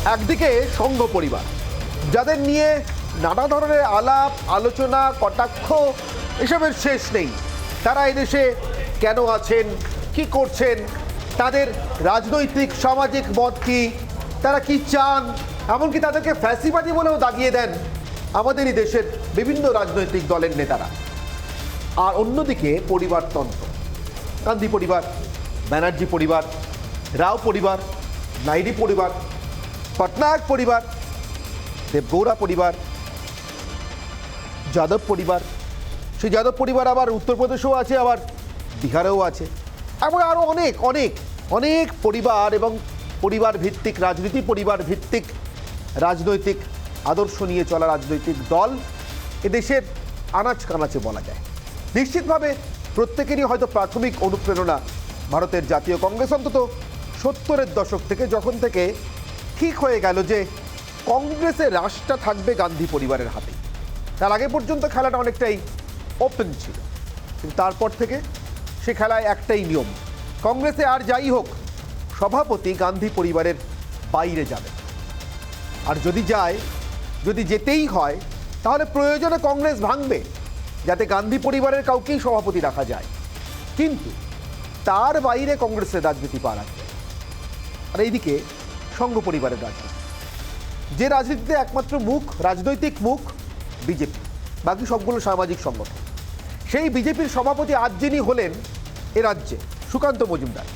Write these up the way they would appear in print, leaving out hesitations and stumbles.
একদিকে সংঘ পরিবার, যাদের নিয়ে নানা ধরনের আলাপ আলোচনা কটাক্ষ এসবের শেষ নেই। তারা এদেশে কেন আছেন, কি করছেন, তাদের রাজনৈতিক সামাজিক মত কি, তারা কি চান, এমনকি তাদেরকে ফ্যাসিবাদী বলেও দাগিয়ে দেন আমাদেরই দেশের বিভিন্ন রাজনৈতিক দলের নেতারা। আর অন্যদিকে পরিবারতন্ত্র, গান্ধী পরিবার, ব্যানার্জি পরিবার, রাও পরিবার, নাইডু পরিবার, পটনায়ক পরিবার, দেবগৌড়া পরিবার, যাদব পরিবার। সেই যাদব পরিবার আবার উত্তরপ্রদেশেও আছে, আবার বিহারেও আছে, এবং আরও অনেক অনেক অনেক পরিবার এবং পরিবার ভিত্তিক রাজনীতি, পরিবার ভিত্তিক রাজনৈতিক আদর্শ নিয়ে চলা রাজনৈতিক দল এদেশের আনাচ কানাচে বলা যায়। নিশ্চিতভাবে প্রত্যেকেরই হয়তো প্রাথমিক অনুপ্রেরণা ভারতের জাতীয় কংগ্রেস, অন্তত 70-এর দশক থেকে, যখন থেকে ঠিক হয়ে গেল যে কংগ্রেসের রাশটা থাকবে গান্ধী পরিবারের হাতে। তার আগে পর্যন্ত খেলাটা অনেকটাই ওপেন ছিল, কিন্তু তারপর থেকে সে খেলায় একটাই নিয়ম, কংগ্রেসে আর যাই হোক সভাপতি গান্ধী পরিবারের বাইরে যাবে। আর যদি যায়, যদি যেতেই হয়, তাহলে প্রয়োজনে কংগ্রেস ভাঙবে যাতে গান্ধী পরিবারের কাউকেই সভাপতি রাখা যায়, কিন্তু তার বাইরে কংগ্রেসের রাজনীতি পা রাখবে। আর এইদিকে সংঘ পরিবারের রাজনীতি, যে রাজনীতিতে একমাত্র মুখ, রাজনৈতিক মুখ বিজেপি, বাকি সবগুলো সামাজিক সংগঠন। সেই বিজেপির সভাপতি আজ যিনি হলেন এ রাজ্যে, সুকান্ত মজুমদার,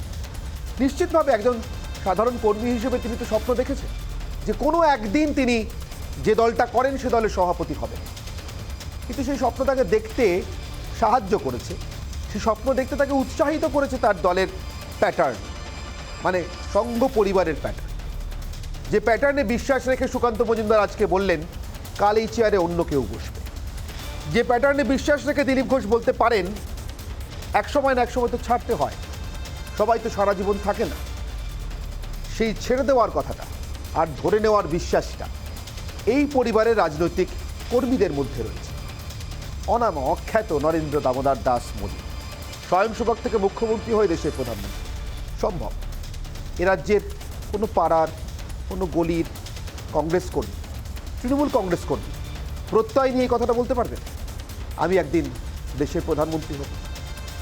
নিশ্চিতভাবে একজন সাধারণ কর্মী হিসেবে তিনি তো স্বপ্ন দেখেছেন যে কোনো একদিন তিনি যে দলটা করেন সে দলের সভাপতি হবেন। কিন্তু সেই স্বপ্ন তাকে দেখতে সাহায্য করেছে, সেই স্বপ্ন দেখতে তাকে উৎসাহিত করেছে তার দলের প্যাটার্ন, মানে সংঘ পরিবারের প্যাটার্ন। যে প্যাটার্নে বিশ্বাস রেখে সুকান্ত মজুমদার আজকে বললেন কাল এই চেয়ারে অন্য কেউ বসবে। যে প্যাটার্নে বিশ্বাস রেখে দিলীপ ঘোষ বলতে পারেন এক সময় না এক সময় তো ছাড়তে হয়, সবাই তো সারা জীবন থাকে না, সেই ছেড়ে দেওয়ার কথাটা আর ধরে নেওয়ার বিশ্বাসটা এই পরিবারের রাজনৈতিক কর্মীদের মধ্যে রয়েছে। অনাম অখ্যাত নরেন্দ্র দামোদর দাস মোদী স্বয়ংসেবক থেকে মুখ্যমন্ত্রী হয়ে দেশের প্রধানমন্ত্রী সম্ভব। এ রাজ্যের কোনো পাড়ার, কোনো গলির কংগ্রেস কর্মী, তৃণমূল কংগ্রেস কর্মী প্রত্যয় নিয়ে এই কথাটা বলতে পারবেন আমি একদিন দেশের প্রধানমন্ত্রী হব,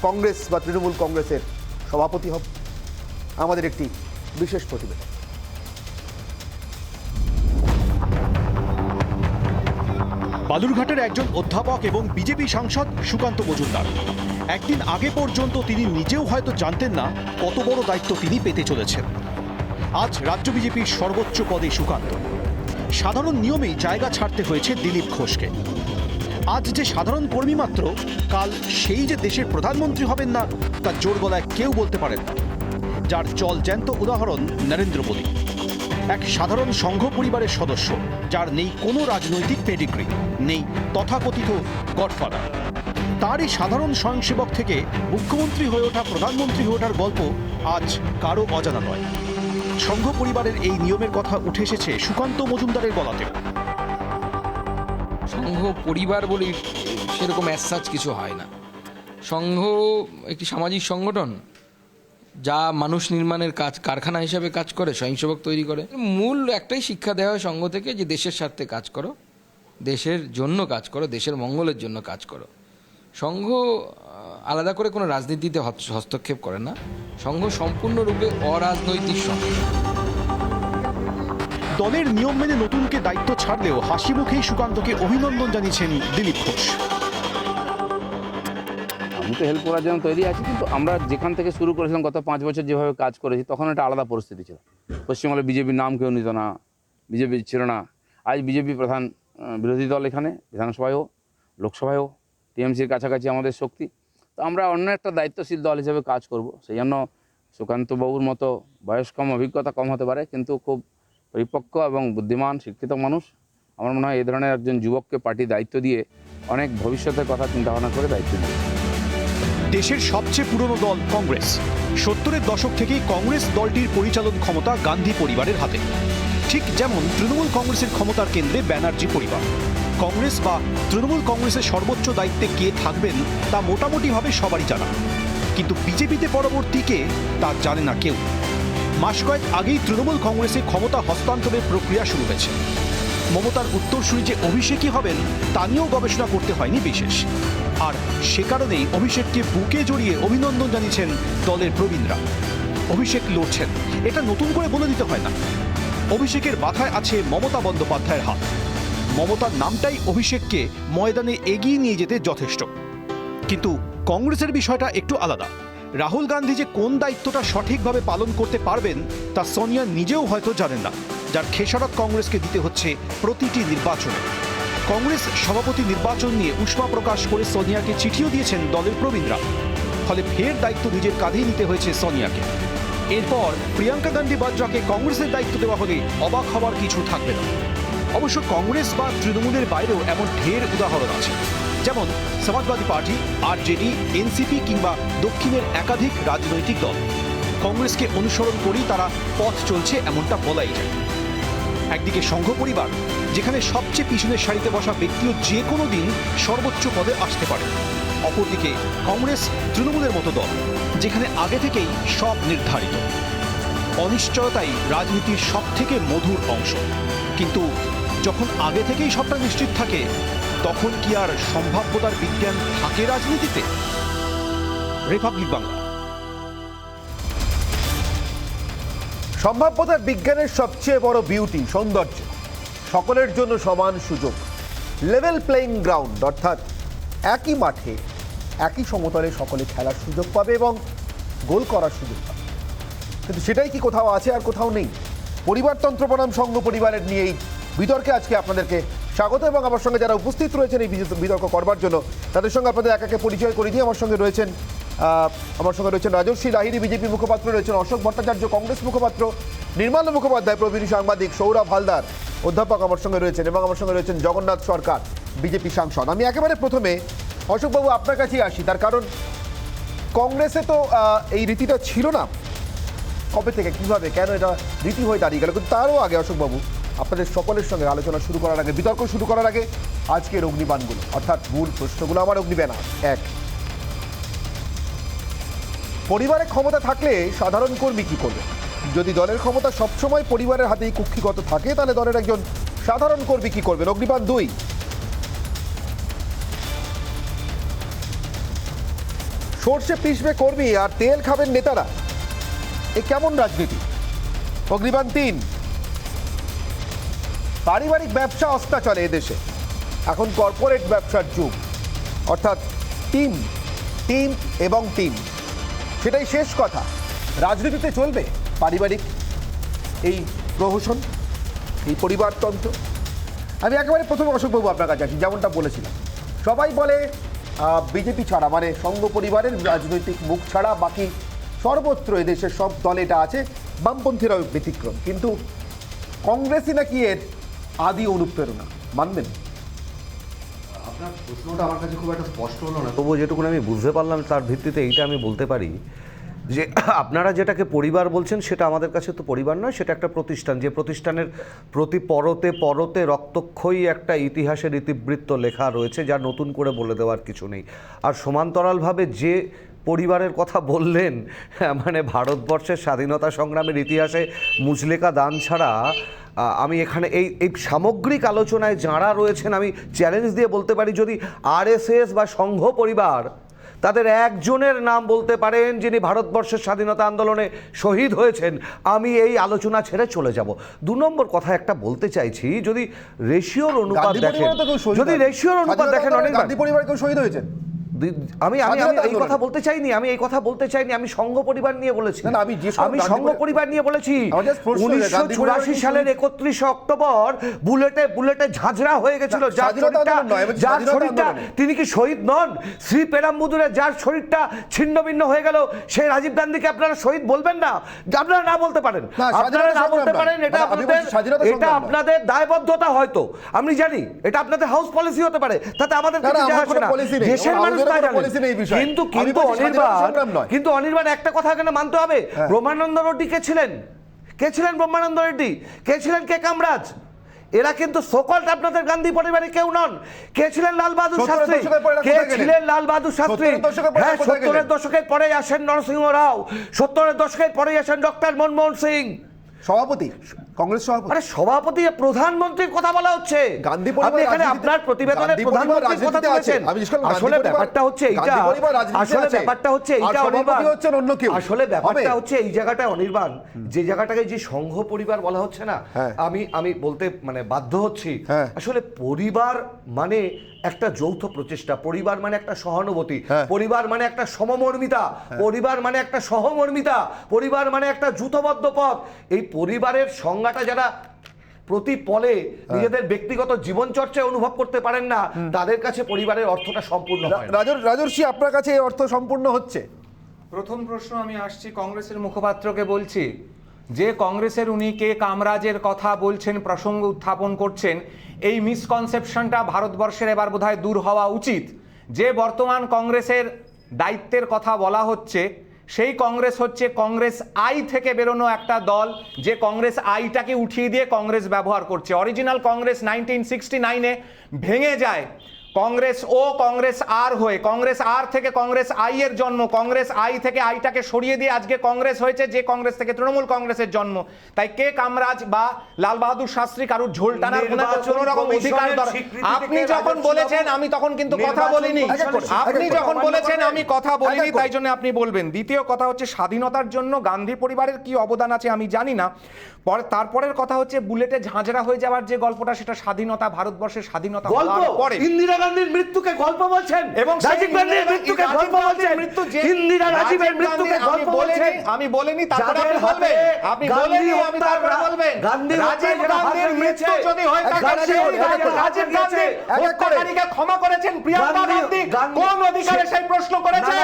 কংগ্রেস বা তৃণমূল কংগ্রেসের সভাপতি হব? আমাদের একটি বিশেষ প্রতিবেদন। বালুরঘাটের একজন অধ্যাপক এবং বিজেপি সাংসদ সুকান্ত মজুমদার, একদিন আগে পর্যন্ত তিনি নিজেও হয়তো জানতেন না কত বড় দায়িত্ব তিনি পেতে চলেছেন। আজ রাজ্য বিজেপির সর্বোচ্চ পদে সুকান্ত। সাধারণ নিয়মেই জায়গা ছাড়তে হয়েছে দিলীপ ঘোষকে। আজ যে সাধারণ কর্মী মাত্র, কাল সেই যে দেশের প্রধানমন্ত্রী হবেন না তা জোর গলায় কেউ বলতে পারেন না। যার চল জ্যান্ত উদাহরণ নরেন্দ্র মোদী, এক সাধারণ সংঘ পরিবারের সদস্য, যার নেই কোনো রাজনৈতিক পেডিগ্রি, নেই তথাকথিত গডফাদার। তার এই সাধারণ স্বয়ংসেবক থেকে মুখ্যমন্ত্রী হয়ে ওঠা, প্রধানমন্ত্রী হয়ে ওঠার গল্প আজ কারো অজানা নয়। সংঘ পরিবারের এই নিয়মের কথা উঠে এসেছে সুকান্ত মজুমদারের গলাতেও। সংঘ পরিবার বলে সেরকম অ্যাজ কিছু হয় না। সংঘ একটি সামাজিক সংগঠন যা মানুষ নির্মাণের কাজ, কারখানা হিসাবে কাজ করে, স্বয়ংসেবক তৈরি করে। মূল একটাই শিক্ষা দেওয়া হয় সংঘ থেকে, যে দেশের স্বার্থে কাজ করো, দেশের জন্য কাজ করো, দেশের মঙ্গলের জন্য কাজ করো। সংঘ আলাদা করে কোনো রাজনীতিতে হস্তক্ষেপ করে না। সংঘ সম্পূর্ণরূপে অরাজনৈতিক সংগঠন। দলের নিয়ম মেনে নতুনকে দায়িত্ব ছাড়লেও হাসি মুখেই সুকান্তকে অভিনন্দন জানিয়েছেন দিলীপ ঘোষ। আমি তো হেল্প করার জন্য তৈরি আছি, কিন্তু আমরা যেখান থেকে শুরু করেছিলাম গত 5 বছর যেভাবে কাজ করেছি, তখন একটা আলাদা পরিস্থিতি ছিল। পশ্চিমবঙ্গে বিজেপির নাম কেউ নিত না, বিজেপি ছিল না। আজ বিজেপি প্রধান বিরোধী দল এখানে, বিধানসভায়ও লোকসভায়ও টিএমসির কাছাকাছি আমাদের শক্তি। তো আমরা অন্য একটা দায়িত্বশীল দল হিসেবে কাজ করব। সেই জন্য সুকান্তবাবুর মতো বয়স কম, অভিজ্ঞতা কম হতে পারে, কিন্তু খুব পরিপক্ক এবং বুদ্ধিমান শিক্ষিত মানুষ। আমার মনে হয় এই ধরনের একজন যুবককে পার্টি দায়িত্ব দিয়ে অনেক ভবিষ্যতের কথা চিন্তাভাবনা করে দায়িত্ব নেবে। দেশের সবচেয়ে পুরনো দল কংগ্রেস, 70-এর দশক থেকেই কংগ্রেস দলটির পরিচালন ক্ষমতা গান্ধী পরিবারের হাতে। ঠিক যেমন তৃণমূল কংগ্রেসের ক্ষমতার কেন্দ্রে ব্যানার্জি পরিবার। কংগ্রেস বা তৃণমূল কংগ্রেসের সর্বোচ্চ দায়িত্বে কে থাকবেন তা মোটামুটিভাবে সবারই জানা, কিন্তু বিজেপিতে পরবর্তী কে তা জানে না কেউ। মাস কয়েক আগেই তৃণমূল কংগ্রেসে ক্ষমতা হস্তান্তরের প্রক্রিয়া শুরু হয়েছে। মমতার উত্তরসূরি যে অভিষেকই হবেন তা নিয়েও গবেষণা করতে হয়নি বিশেষ। আর সে কারণেই অভিষেককে বুকে জড়িয়ে অভিনন্দন জানিয়েছেন দলের প্রবীণরা। অভিষেক লড়ছেন, এটা নতুন করে বলে দিতে হয় না। অভিষেকের মাথায় আছে মমতা বন্দ্যোপাধ্যায়ের হাত। মমতার নামটাই অভিষেককে ময়দানে এগিয়ে নিয়ে যেতে যথেষ্ট। কিন্তু কংগ্রেসের বিষয়টা একটু আলাদা। রাহুল গান্ধী যে কোন দায়িত্বটা সঠিকভাবে পালন করতে পারবেন তা সোনিয়া নিজেও হয়তো জানেন না, যার খেসারত কংগ্রেসকে দিতে হচ্ছে প্রতিটি নির্বাচনে। কংগ্রেস সভাপতি নির্বাচন নিয়ে উষ্মা প্রকাশ করে সোনিয়াকে চিঠিও দিয়েছেন দলের প্রবীণরা। ফলে ফের দায়িত্ব নিজের কাঁধেই নিতে হয়েছে সোনিয়াকে। এরপর প্রিয়াঙ্কা গান্ধী বাদ্রাকে কংগ্রেসের দায়িত্ব দেওয়া হলে অবাক হওয়ার কিছু থাকবে না। অবশ্য কংগ্রেস বা তৃণমূলের বাইরেও এমন ঢের উদাহরণ আছে, যেমন সমাজবাদী পার্টি, আরজেডি, এনসিপি কিংবা দক্ষিণের একাধিক রাজনৈতিক দল। কংগ্রেসকে অনুসরণ করেই তারা পথ চলছে এমনটা বলাই যায়। একদিকে সংঘ পরিবার, যেখানে সবচেয়ে পিছনের সারিতে বসা ব্যক্তিও যে কোনো দিন সর্বোচ্চ পদে আসতে পারে। অপরদিকে কংগ্রেস তৃণমূলের মতো দল, যেখানে আগে থেকেই সব নির্ধারিত। অনিশ্চয়তাই রাজনীতির সবথেকে মধুর অংশ। কিন্তু যখন আগে থেকেই সবটা নিশ্চিত থাকে, তখন কি আর সম্ভাব্যতার বিজ্ঞান থাকে রাজনীতিতে? রিপাবলিক বাংলা। সম্ভাব্যতার বিজ্ঞানের সবচেয়ে বড় বিউটি, সৌন্দর্য, সকলের জন্য সমান সুযোগ, লেভেল প্লেইং গ্রাউন্ড, অর্থাৎ একই মাঠে একই সমতলে সকলে খেলার সুযোগ পাবে এবং গোল করার সুযোগ পাবে। কিন্তু সেটাই কি কোথাও আছে আর কোথাও নেই? পরিবারতন্ত্র বনাম সংঘ পরিবারের নিয়ে এই বিতর্কে আজকে আপনাদেরকে স্বাগত। এবং আমার সঙ্গে যারা উপস্থিত রয়েছেন এই বিতর্ক করবার জন্য, তাদের সঙ্গে আপনাদের এক একে পরিচয় করে দিয়ে আমার সঙ্গে রয়েছেন রাজর্ষী লাহিড়ী বিজেপি মুখপাত্র, রয়েছেন অশোক ভট্টাচার্য কংগ্রেস মুখপাত্র, নির্মল মুখোপাধ্যায় প্রবীণ সাংবাদিক, সৌরভ হালদার অধ্যাপক আমার সঙ্গে রয়েছেন, এবং আমার সঙ্গে রয়েছেন জগন্নাথ সরকার বিজেপি সাংসদ। আমি একেবারে প্রথমে অশোকবাবু আপনার কাছেই আসি, তার কারণ কংগ্রেসে তো এই রীতিটা ছিল না। কবে থেকে, কীভাবে, কেন এটা রীতি হয়ে দাঁড়িয়ে গেল? কিন্তু তারও আগে অশোকবাবু, আপনাদের সকলের সঙ্গে আলোচনা শুরু করার আগে, বিতর্ক শুরু করার আগে, আজকের অগ্নিবাণগুলো, অর্থাৎ মূল প্রশ্নগুলো আমার অগ্নিবাণ। এক, পরিবারের ক্ষমতা থাকলে সাধারণ কর্মী কী করবে? যদি দলের ক্ষমতা সবসময় পরিবারের হাতেই কুক্ষিগত থাকে, তাহলে দলের একজন সাধারণ কর্মী কী করবেন? অগ্নিবাণ দুই, সর্ষে পিষবে কর্মী আর তেল খাবেন নেতারা, এ কেমন রাজনীতি? অগ্নিবাণ তিন, পারিবারিক ব্যবসা অস্তা চলে এদেশে, এখন কর্পোরেট ব্যবসার যুগ, অর্থাৎ টিম টিম এবং টিম, সেটাই শেষ কথা। রাজনীতিতে চলবে পারিবারিক এই প্রহসন, এই পরিবারতন্ত্র। আমি একেবারে প্রথমে অশোকবাবু আপনার কাছে আছি। যেমনটা বলেছিলাম, সবাই বলে বিজেপি ছাড়া, মানে সংঘ পরিবারের রাজনৈতিক মুখ ছাড়া বাকি সর্বত্র এদেশের সব দল এটা আছে, বামপন্থীরাও ব্যতিক্রম। কিন্তু কংগ্রেসই নাকি এর আদি অনুপ্রেরণা, মানবেন? আপনার প্রশ্নটা আমার কাছে খুব একটা স্পষ্ট হলো না, তবুও যেটুকুন আমি বুঝতে পারলাম তার ভিত্তিতে এইটা আমি বলতে পারি যে আপনারা যেটাকে পরিবার বলছেন সেটা আমাদের কাছে তো পরিবার নয়, সেটা একটা প্রতিষ্ঠান, যে প্রতিষ্ঠানের প্রতি পরতে পরতে রক্তক্ষয়ী একটা ইতিহাসের ইতিবৃত্ত লেখা রয়েছে, যা নতুন করে বলে দেওয়ার কিছু নেই। আর সমান্তরালভাবে যে পরিবারের কথা বললেন, মানে ভারতবর্ষের স্বাধীনতা সংগ্রামের ইতিহাসে মুচলেকা দান ছাড়া আমি এখানে এই সামগ্রিক আলোচনায় যাঁরা রয়েছেন, আমি চ্যালেঞ্জ দিয়ে বলতে পারি, যদি আরএসএস বা সংঘ পরিবার তাদের একজনের নাম বলতে পারেন যিনি ভারতবর্ষের স্বাধীনতা আন্দোলনে শহীদ হয়েছেন, আমি এই আলোচনা ছেড়ে চলে যাব। দু নম্বর কথা একটা বলতে চাইছি, যদি রেশিওর অনুপাত দেখেন, অনেক গান্ধী পরিবার কেউ শহীদ হয়েছেন। আমি এই কথা বলতে চাইনি, আমি সংঘ পরিবার নিয়ে বলেছি, আমি সংঘ পরিবার নিয়ে বলেছি। 1984 সালের 31 অক্টোবর বুলেটে ঝাঁঝরা হয়ে গেছিল যার শরীরটা, তিনি কি শহীদ নন? শ্রী পেরাম্বুদুরে যার শরীরটা ছিন্ন ভিন্ন হয়ে গেল, সেই রাজীব গান্ধীকে আপনারা শহীদ বলবেন না? আপনারা না বলতে পারেন, এটা আপনাদের দায়বদ্ধতা, হয়তো আমি জানি এটা আপনাদের হাউস পলিসি হতে পারে, তাতে আমাদের দেশের মানুষ। কিন্তু অনির্বাণ একটা কথা এখানে মানতে হবে, ব্রহ্মানন্দ রেড্ডি কে ছিলেন? ব্রহ্মানন্দ রেড্ডি কে ছিলেন? কে কামরাজ? এরা কিন্তু সকল আপনাদের গান্ধী পরিবারে কেউ নন। কে ছিলেন লাল বাহাদুর 70-এর শাস্ত্রী? দশকের পরে কে কোথায় গেলেন? ছিলেন লাল বাহাদুর শাস্ত্রী? 70-এর দশকের পরে হ্যাঁ, কোথায় গেলেন? 70-এর দশকের পরে আসেন নরসিংহ রাও, 70-এর দশকের পরে আসেন ডক্টর মনমোহন সিং। সভাপতি, কংগ্রেস সভাপতি। আরে সভাপতি, প্রধানমন্ত্রীর কথা বলা হচ্ছে। গান্ধী পরিবার আপনি এখানে রাজনীতিতে- আপনার প্রতিবেদনে গান্ধী পরিবার প্রধানমন্ত্রীর কথা রাজনীতিতে আছে। তুলেছেন। আমি জিজ্ঞেস করলাম, গান্ধী আসলে পরিবার- ব্যাপারটা হচ্ছে এইটা, গান্ধী পরিবার রাজনীতিতে আসলে আছে। ব্যাপারটা হচ্ছে আর এইটা সভাপতি অনির্বাণ। হচ্ছেন অন্য কেউ। আসলে ব্যাপারটা হবে। হচ্ছে এই জায়গাটায় অনির্বাণ, যে জায়গাটাকে যে সংঘ পরিবার বলা হচ্ছে না, হ্যাঁ। আমি বলতে মানে বাধ্য হচ্ছি। হ্যাঁ। আসলে পরিবার মানে একটা যৌথ প্রচেষ্টা, পরিবার মানে একটা সহানুভূতি, হ্যাঁ। পরিবার মানে একটা সমমর্মিতা, পরিবার মানে একটা সহমর্মিতা, পরিবার মানে একটা যুথবদ্ধ পথ। এই পরিবারের সংজ্ঞাটা যারা প্রতি পলে নিজেদের ব্যক্তিগত জীবন চর্চায় অনুভব করতে পারেন না, তাদের কাছে পরিবারের অর্থটা সম্পূর্ণ হয় না। রাজর্ষি, আপনার কাছে এই অর্থ সম্পূর্ণ হচ্ছে? প্রথম প্রশ্ন আমি আসছি কংগ্রেসের মুখপাত্রকে বলছি, যে কংগ্রেসের উনি কে কামরাজের কথা বলছেন, প্রসঙ্গ উত্থাপন করছেন, এই মিসকনসেপশনটা ভারতবর্ষের এবার বোধহয় দূর হওয়া উচিত। যে বর্তমান কংগ্রেসের দায়িত্বের কথা বলা হচ্ছে, সেই কংগ্রেস হচ্ছে কংগ্রেস আই থেকে বেরোনো একটা দল, যে কংগ্রেস আইটাকে উঠিয়ে দিয়ে কংগ্রেস ব্যবহার করছে। অরিজিনাল কংগ্রেস 1969-এ ভেঙে যায় কংগ্রেস ও কংগ্রেস আর হয়ে, কংগ্রেস আর থেকে কংগ্রেস আই এর জন্ম, কংগ্রেস আই থেকে আইটাকে সরিয়ে দিয়ে আজকে কংগ্রেস হয়েছে, যে কংগ্রেস থেকে তৃণমূল কংগ্রেসের জন্ম। তাই কে কামরাজ বা লাল বাহাদুর শাস্ত্রী কারুর ঝোল টানার কোনো রকম অধিকার আপনি যখন বলেছেন আমি তখন কিন্তু কথা বলিনি, আপনি যখন বলেছেন আমি কথা বলিনি, তাই জন্য আপনি বলবেন। দ্বিতীয় কথা হচ্ছে স্বাধীনতার জন্য গান্ধী পরিবারের কি অবদান আছে আমি জানি না। তারপরের কথা হচ্ছে বুলেটে ঝাঁঝরা হয়ে যাওয়ার যে গল্পটা, সেটা স্বাধীনতা, ভারতবর্ষের স্বাধীনতা হওয়ার পরে। ইন্দিরা গান্ধীর মৃত্যুকে গল্প বলছেন, এবং রাজীব গান্ধীর মৃত্যুকে গল্প বলছেন, ইন্দিরা রাজীবের মৃত্যুকে গল্প বলছেন। আমি বলিনি, তারপরে আপনি বলবেন, আপনি বলেনি, আমি তারপরে বলবেন। রাজীব গান্ধীর মৃত্যু যদি হয় থাকে, রাজীব গান্ধী হত্যাকারীকে ক্ষমা করেছেন প্রিয়াঙ্কা গান্ধী কোন অধিকারে সেই প্রশ্ন করেছে?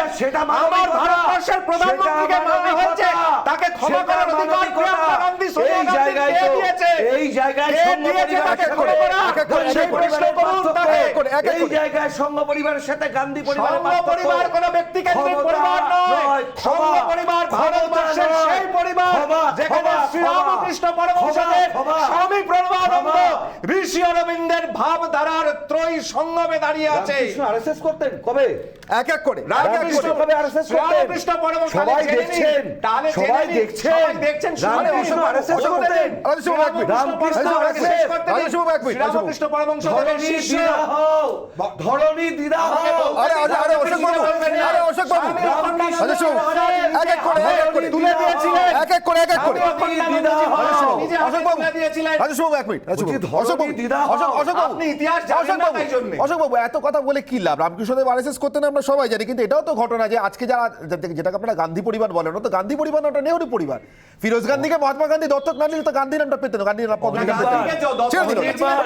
আমার ভারতবর্ষের প্রধানমন্ত্রীকে মানা হয়েছে, তাকে ক্ষমা করার অধিকার প্রিয়াঙ্কা গান্ধী সোনিয়া গান্ধী কে দিয়েছে? এই জায়গায় কে দিয়েছে তাকে ক্ষমা করা? সেই প্রশ্ন করুন তাকে। এই জায়গায় সংঘ পরিবারের সাথে গান্ধী পরিবারের সংঘ পরিবার কোন ব্যক্তিকেন্দ্রিক পরিবার নয়। সংঘ পরিবার ভারতবর্ষের সেই পরিবার যেখানে শ্রীরামকৃষ্ণ পরমহংসদেব, স্বামী প্রণবানন্দ, ঋষি অরবিন্দের ভাবধারার ত্রয়ী সঙ্গমে দাঁড়িয়ে আছে। আরএসএস করতেন কবে? এক এক করে রামকৃষ্ণ কবে আরএসএস করতেন? শ্রীরামকৃষ্ণ পরমহংস সবাই দেখছেন, সবাই দেখছেন। রামকৃষ্ণ আরএসএস করতেন। শ্রীরামকৃষ্ণ পরমহংসদেবের শিষ্য। ধরণী দিদা আরে অশোক বাবু, আরে অশোক বাবু, এক এক করে তুলে দিয়েছিলেন। এক এক করে অশোক বাবু, দিয়েছিলেন। রাজেশ বাবু এক মিনিট, আপনি ইতিহাস জানেন না তাই জন্য। অশোক বাবু এত কথা বলে কি লাভ? রামকৃষ্ণদেব আরএসএস করতেন আমরা সবাই জানি, কিন্তু এটাও তো ঘটনা যে আজকে যারা যেটাকে আপনারা গান্ধী পরিবার বলেন, ওটা তো গান্ধী পরিবার না, ওটা নেহরু পরিবার। ফিরোজ গান্ধীকে মহাত্মা গান্ধী দত্তক না নিলে তো গান্ধী নামটা পেতেন, গান্ধী নাম পদবী পেতেন। ছেড়ে দিন,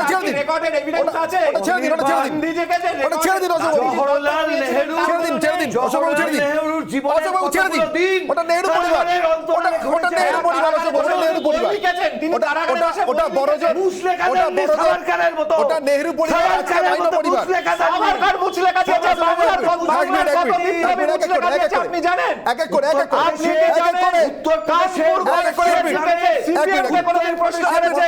ছেড়ে দিন, রেকর্ডেড এভিডেন্স আছে। ছেড়ে দিন, ওটা ছেড়ে দিন, গান্ধীজিকে যে ওটা ছেড়ে দিন অশোক বাবু, জওহরলাল নেহেরু, ছেড়ে দিন, অশোক বাবু ছেড়ে দিন, নেহেরুর জীবনের অশোক বাবু ছেড়ে দিন, ওটা নেহরু পরিবার, ওটা নেহরু পরিবার, অশোক বাবু, ওটা নেহরু পরিবার, ওটা বড়জন, ওটা বড়জন, ওটা নেহরু পরিবার, আজকে মাইনো পরিবার। সাভারকার মুছলে কাছে আছে, বাংলার আপনি জানেন? এক এক করে, এক এক করে, আপনি কি জানেন? কানপুর সিপিএম কে কোনদিন প্রশ্ন করেছে?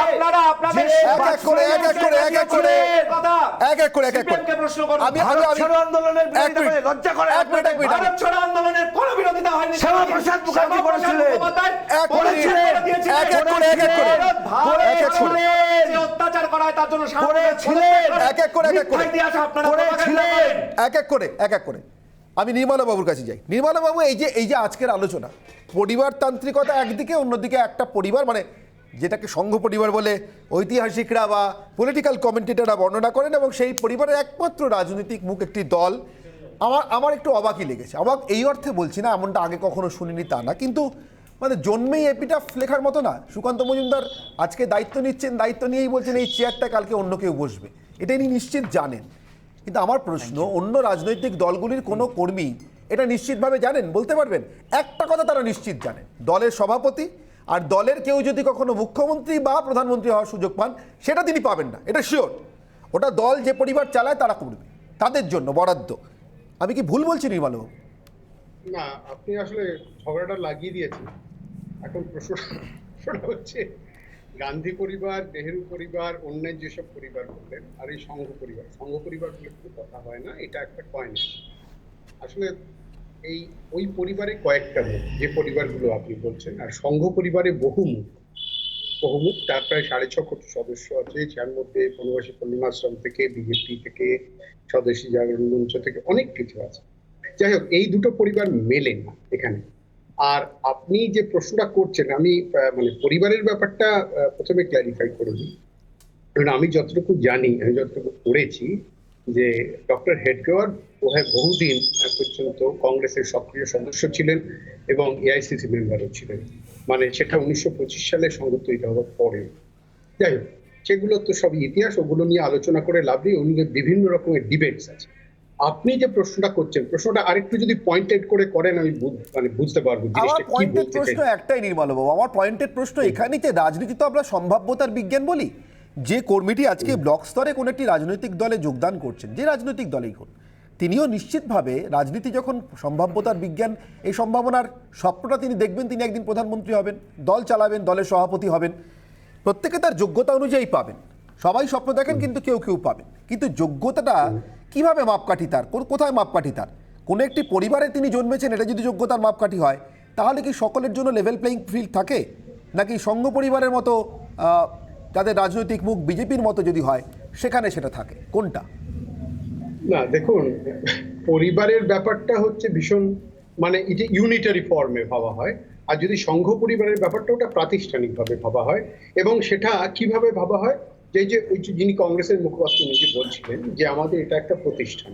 আপনারা আপনাদের এক করে, এক এক করে, এক এক করে, কথা এক এক করে, এক এক করে। সিপিএম কে প্রশ্ন করুন। ভারত ছাড়ো আন্দোলনের বিরোধিতা করে লজ্জা করে এক মিনিট, এক মিনিট, ভারত ছাড়ো আন্দোলনের কোনো বিরোধিতা হয়নি। শ্যামাপ্রসাদ মুখার্জি করেছিলেন। এক করে, এক এক করে, এক এক করে, এক এক করে, যে অত্যাচার করা হয় তার জন্য করেছিলেন। এক এক করে, এক এক করে, মিথ্যা ইতিহাস আপনারা করেছিলেন। এক এক করে, এক এক করে। আমি নির্মলা বাবুর কাছে যাই। নির্মলা বাবু, এই যে আজকের আলোচনা, পরিবারতান্ত্রিকতা একদিকে, অন্যদিকে একটা পরিবার, মানে যেটাকে সংঘ পরিবার বলে ঐতিহাসিকরা বা পলিটিক্যাল কমেন্টেটররা বর্ণনা করেন, এবং সেই পরিবারের একমাত্র রাজনৈতিক মুখ একটি দল। আমার একটু অবাকই লেগেছে। অবাক এই অর্থে বলছি না, এমনটা আগে কখনো শুনিনি তা না, কিন্তু মানে জন্মেই এপিটাফ লেখার মতো না। সুকান্ত মজুমদার আজকে দায়িত্ব নিচ্ছেন, দায়িত্ব নিয়েই বলছেন এই চেয়ারটা কালকে অন্য কেউ বসবে, এটা ইনি নিশ্চিত জানেন। কিন্তু আমার প্রশ্ন, অন্য রাজনৈতিক দলগুলির কোনো কর্মী এটা নিশ্চিতভাবে জানেন? বলতে পারবেন? একটা কথা তারা নিশ্চিত জানেন, দলের সভাপতি আর দলের কেউ যদি কখনো মুখ্যমন্ত্রী বা প্রধানমন্ত্রী হওয়ার সুযোগ পান, সেটা তিনি পাবেন না, এটা শিওর। ওটা দল যে পরিবার চালায় তারা করবে, তাদের জন্য বরাদ্দ। আমি কি ভুল বলছি নির্মলবাবু? না, আপনি আসলে ঝগড়াটা লাগিয়ে দিয়েছেন। এখন প্রশ্নটা হচ্ছে গান্ধী পরিবার, নেহেরু পরিবার, অন্যান্য যেসব পরিবার বললেন, আর এই সংঘ পরিবার বলে কোনো কথা হয় না, এটা একটা কয়েন। আসলে ওই পরিবারে কয়েকটা মুখ, যে পরিবারগুলো আপনি বলছেন, আর সংঘ পরিবারে বহুমুখ। তার প্রায় 6.5 কোটি সদস্য আছে, যার মধ্যে বনবাসী পূর্ণিমাশ্রম থেকে, বিজেপি থেকে, স্বদেশী জাগরণ মঞ্চ থেকে অনেক কিছু আছে। যাই হোক, এই দুটো পরিবার মেলে না এখানে। আর আপনি যে প্রশ্নটা করছেন, আমি মানে পরিবারের ব্যাপারটা প্রথমে ক্ল্যারিফাই করে দিই। কারণ আমি যতটুকু জানি, আমি যতটুকু পড়েছি, যে ডক্টর হেডগেওয়ার বহুদিন পর্যন্ত কংগ্রেসের সক্রিয় সদস্য ছিলেন এবং এআইসিসি মেম্বারও ছিলেন। মানে সেটা 1925 সালে সংঘ তৈরি হওয়ার পরে। যাই হোক, সেগুলো তো সব ইতিহাস, ওগুলো নিয়ে আলোচনা করে লাভ নেই, ওগুলো বিভিন্ন রকমের ডিবেটস আছে। আপনি যে প্রশ্নটা করছেন, প্রশ্নটা আরেকটু যদি পয়েন্টেড করে করেন, আমি মানে বুঝতে পারবো আমার জিনিসটা কি পয়েন্টেড বলতে প্রশ্ন চাই। একটাই, নির্মলবাবু, আমার পয়েন্টেড প্রশ্ন এখানেই, যে রাজনীতি তো আমরা সম্ভাব্যতার বিজ্ঞান বলি। যে কর্মীটি আজকে ব্লক স্তরে কোনো একটি রাজনৈতিক দলে যোগদান করছেন, যে রাজনৈতিক দলেই হোক, তিনিও নিশ্চিতভাবে রাজনীতি যখন সম্ভাব্যতার বিজ্ঞান, এই সম্ভাবনার স্বপ্নটা তিনি দেখবেন, তিনি একদিন প্রধানমন্ত্রী হবেন, দল চালাবেন, দলের সভাপতি হবেন, প্রত্যেকে তার যোগ্যতা অনুযায়ী পাবেন। সবাই স্বপ্ন দেখেন, কিন্তু কেউ কেউ পাবেন। কিন্তু যোগ্যতাটা কিভাবে মাপকাঠি তার, কোথায় মাপকাঠি তার? কোনো একটি পরিবারে তিনি জন্মেছেন, এটা যদি যোগ্যতার মাপকাঠি হয়, তাহলে কি সকলের জন্য লেভেল প্লেইং ফিল্ড থাকে? নাকি সংঘ পরিবারের মতো তাদের রাজনৈতিক মুখ বিজেপির মতো যদি হয়, সেখানে সেটা থাকে? কোনটা? না, দেখুন, পরিবারের ব্যাপারটা হচ্ছে ভীষণ, মানে এটা ইউনিটারি ফর্মে ভাবা হয়। আর যদি সংঘ পরিবারের ব্যাপারটা, ওটা প্রাতিষ্ঠানিকভাবে ভাবা হয়। এবং সেটা কিভাবে ভাবা হয়, যে ওই যে যিনি কংগ্রেসের মুখপাত্র নিজে বলছিলেন যে আমাদের এটা একটা প্রতিষ্ঠান,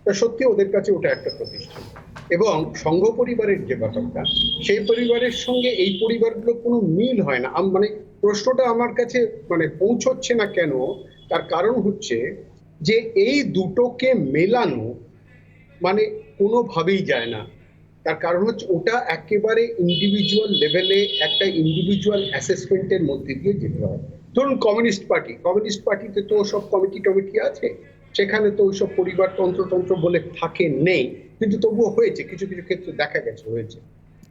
তা সত্যি ওদের কাছে ওটা একটা প্রতিষ্ঠান। এবং সংঘ পরিবারের যে ব্যাপারটা, সেই পরিবারের সঙ্গে এই পরিবারগুলো কোনো মিল হয় না। মানে প্রশ্নটা আমার কাছে মানে পৌঁছচ্ছে না কেন, তার কারণ হচ্ছে যে এই দুটোকে মেলানো মানে কোনোভাবেই যায় না। তার কারণ হচ্ছে ওটা একেবারে ইন্ডিভিজুয়াল লেভেলে একটা ইন্ডিভিজুয়াল অ্যাসেসমেন্টের মধ্যে দিয়ে যেতে হয়। ধরুন কমিউনিস্ট পার্টিতে তো সব কমিটি আছে, সেখানে তো ওইসব পরিবার তন্ত্র বলে থাকে নেই, কিন্তু তবুও হয়েছে, কিছু কিছু ক্ষেত্রে দেখা গেছে হয়েছে,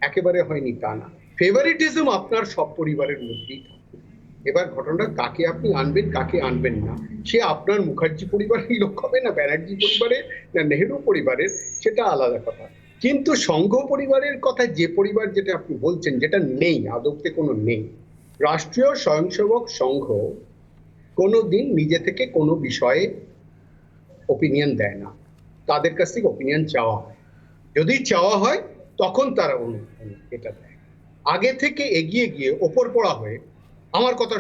একেবারে হয়নি তা না। ফেভারিটিজম আপনার সব পরিবারের মধ্যেই থাকে। এবার ঘটনাটা কাকে আপনি আনবেন, কাকে আনবেন না, সে আপনার মুখার্জি পরিবারের লোক হবে, না ব্যানার্জি পরিবারের, না নেহেরু পরিবারের, সেটা আলাদা কথা। কিন্তু সংঘ পরিবারের কথা, যে পরিবার যেটা আপনি বলছেন, যেটা নেই, আদৌতে কোনো নেই। রাষ্ট্রীয় স্বয়ংসেবক সংঘ কোনোদিন নিজে থেকে কোনো বিষয়ে ওপিনিয়ন দেয় না, তাদের কাছ থেকে ওপিনিয়ন চাওয়া হয়। যদি চাওয়া হয় তখন তারা এটা দেয়। আগে থেকে এগিয়ে গিয়ে ওপর পড়া হয়ে আমার কথা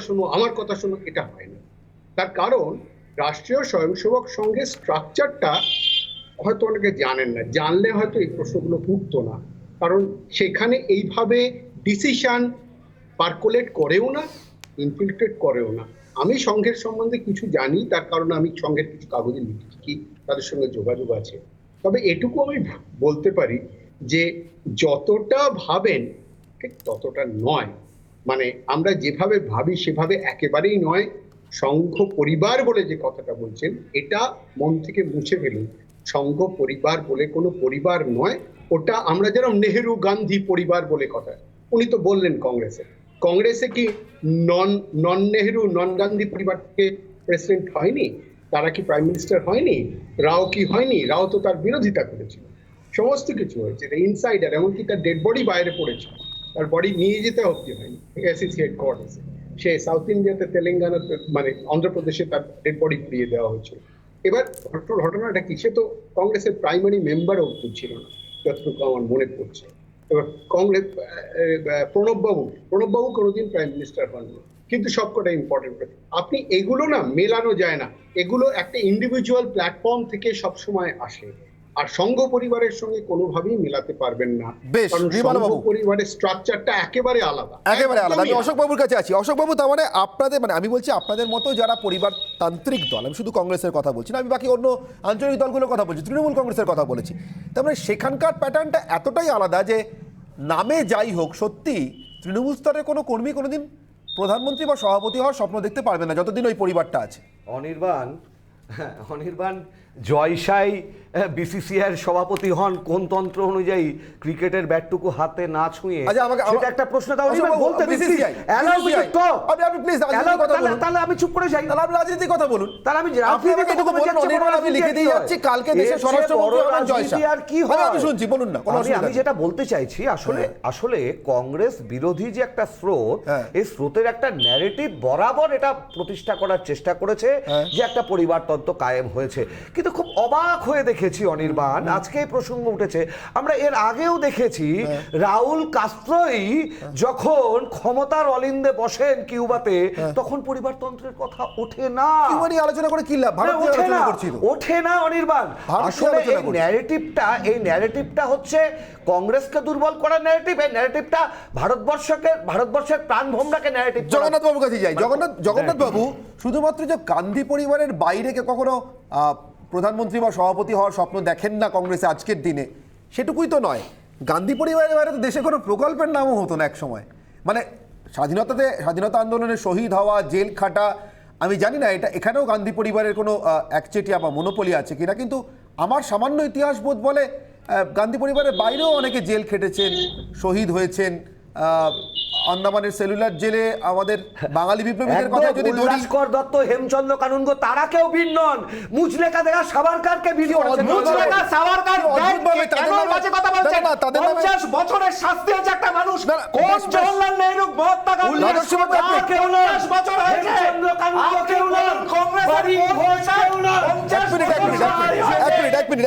শোনো, এটা হয় না। তার কারণ রাষ্ট্রীয় স্বয়ংসেবক সংঘের স্ট্রাকচারটা হয়তো অনেকে জানেন না, জানলে হয়তো এই প্রশ্নগুলো উঠতো না। কারণ সেখানে এইভাবে ডিসিশন পার্কুলেট করেও না, ইনফিল্ট্রেট করেও না। আমি সংঘের সম্বন্ধে কিছু জানি, তার কারণ আমি সংঘের কিছু কাগজে লিখেছি, কি তাদের সঙ্গে যোগাযোগ আছে। তবে এটুকু আমি বলতে পারি যে যতটা ভাবেন ঠিক ততটা নয়। মানে আমরা যেভাবে ভাবি সেভাবে একেবারেই নয়। সংঘ পরিবার বলে যে কথাটা বলছেন, এটা মন থেকে মুছে ফেলুন। সংঘ পরিবার বলে কোনো পরিবার নয়, ওটা আমরা যেরকম নেহেরু গান্ধী পরিবার বলে কথা। উনি তো বললেন কংগ্রেসে কি নন নেহেরু নন গান্ধী পরিবার থেকে প্রেসিডেন্ট হয়নি? তারা কি প্রাইম মিনিস্টার হয়নি? রাও কি হয়নি? রাও তো তার বিরোধিতা করেছিল, সমস্ত কিছু হয়েছে। ইনসাইডার, এমনকি তার ডেড বডি বাইরে পড়েছে, তার বডি নিয়ে যেতে অব্দি হয়নি এসিসি হেডকোয়ার্টার্সে। সে সাউথ ইন্ডিয়াতে, তেলেঙ্গানাতে, মানে অন্ধ্রপ্রদেশে তার ডেড বডি ফিরিয়ে দেওয়া হয়েছিল। এবার ঘটনাটা কি, সে তো কংগ্রেসের প্রাইমারি মেম্বারও ছিল না যতটুকু আমার মনে পড়ছে। এবার কংগ্রেস প্রণববাবু কোনোদিন প্রাইম মিনিস্টার হননি, কিন্তু সবকটা ইম্পর্টেন্ট। আপনি এগুলো না মেলানো যায় না, এগুলো একটা ইন্ডিভিজুয়াল প্ল্যাটফর্ম থেকে সবসময় আসে। আর সংঘ পরিবারের সঙ্গে কোনোভাবেই মেলাতে পারবেন না, বেশ, কারণ নির্মলবাবু, সংঘ পরিবারের স্ট্রাকচারটা একেবারে আলাদা। আমি অশোকবাবুর কাছে আছি। অশোকবাবু, তার মানে আপনাদের, মানে আমি বলছি আপনাদের মতো যারা পরিবারতান্ত্রিক দল, আমি শুধু কংগ্রেসের কথা বলছি না, আমি বাকি অন্য আঞ্চলিক দলগুলোর কথা বলছি, তৃণমূল কংগ্রেসের কথা বলেছি, তার মানে সেখানকার প্যাটার্নটা এতটাই আলাদা যে নামে যাই হোক, সত্যি তৃণমূল স্তরের কোনো কর্মী কোনোদিন প্রধানমন্ত্রী বা সভাপতি হওয়ার স্বপ্ন দেখতে পারবে না যতদিন ওই পরিবারটা আছে। অনির্বাণ জয়সাই বিসিসিআই সভাপতি হন কোন তন্ত্র অনুযায়ী ক্রিকেটের ব্যাটটুকু হাতে না ছুঁয়ে, আচ্ছা, সেটা একটা প্রশ্ন। তাও আচ্ছা, বলতে দিন, BCCI, allow me to talk. আপনি প্লিজ কথা বলুন, তাহলে আমি চুপ করে যাই, তাহলে আপনি রাজনীতির কথা বলুন। তাহলে আমি আপনি আমাকে এটুকু বলুন, অনির্বাণ আমি লিখে দিয়ে যাচ্ছি, কালকে দেশের স্বরাষ্ট্রমন্ত্রী হবেন জয় শাহ। আর কি হয় আমি শুনছি, বলুন না, কোনো অসুবিধা আমি নেই। যেটা বলতে চাইছি, আসলে কংগ্রেস বিরোধী যে একটা স্রোত, এই স্রোতের একটা ন্যারেটিভ বরাবর এটা প্রতিষ্ঠা করার চেষ্টা করেছে যে একটা পরিবারতন্ত্র কায়েম হয়েছে। কিন্তু খুব অবাক হয়ে দেখেছি অনির্বাণ, আজকে এই প্রসঙ্গ উঠেছে, আমরা এর আগেও দেখেছি রাউল কাস্ত্রোই যখন ক্ষমতার অলিন্দে বসেন কিউবাতে, তখন পরিবারতন্ত্রের কথা ওঠে না। কিউবা নিয়ে আলোচনা করে কি লাভ? ভারত নিয়ে আলোচনা করছি তো। ওঠে না অনির্বাণ। আসলে এই ন্যারেটিভটা হচ্ছে কংগ্রেসকে দুর্বল করার ন্যারেটিভ। এই ন্যারেটিভটা ভারতবর্ষের প্রাণভোমরাকে ন্যারেটিভ। জগন্নাথ বাবুর কাছে যাই। জগন্নাথ বাবু, শুধুমাত্র যে গান্ধী পরিবারের বাইরে কে কখনো প্রধানমন্ত্রী বা সভাপতি হওয়ার স্বপ্ন দেখেন না কংগ্রেসে আজকের দিনে, সেটুকুই তো নয়। গান্ধী পরিবারের বাইরে তো দেশে কোনো প্রকল্পের নামও হতো না এক সময়। মানে স্বাধীনতা আন্দোলনে শহীদ হওয়া, জেল খাটা, আমি জানি না এটা এখানেও গান্ধী পরিবারের কোনো একচেটিয়া বা মনোপলি আছে কিনা, কিন্তু আমার সামান্য ইতিহাস বোধ বলে গান্ধী পরিবারের বাইরেও অনেকে জেল খেটেছেন, শহীদ হয়েছেন। আন্দামানের সেলুলার জেলে আমাদের বাঙালি বিপ্লবীদের কথা যদি ধরি, উল্লাসকর দত্ত, হেমচন্দ্র কানুনগ, তারা কেউ ভিন নন। মুচলেকা দেখা সাভারকারকে ভিন করেছেন। মুচলেকা সাভারকার অদ্ভুতভাবে তাদের কেন নামে- বাজে কথা বলছেন? না, তাদের নামে- 50 বছরের শাস্তি হয়েছে একটা মানুষ। না, কোন বেশ, বেশ। জওহরলাল নেহরু মহাত্মা গান্ধী উল্লাসকর দত্ত কেউ নন। 50 বছর হয়েছে। হেমচন্দ্র কানুনগ কেউ নন। কংগ্রেসের বারী ঘোষ কেউ নন। 50 এক মিনিট, এক মিনিট।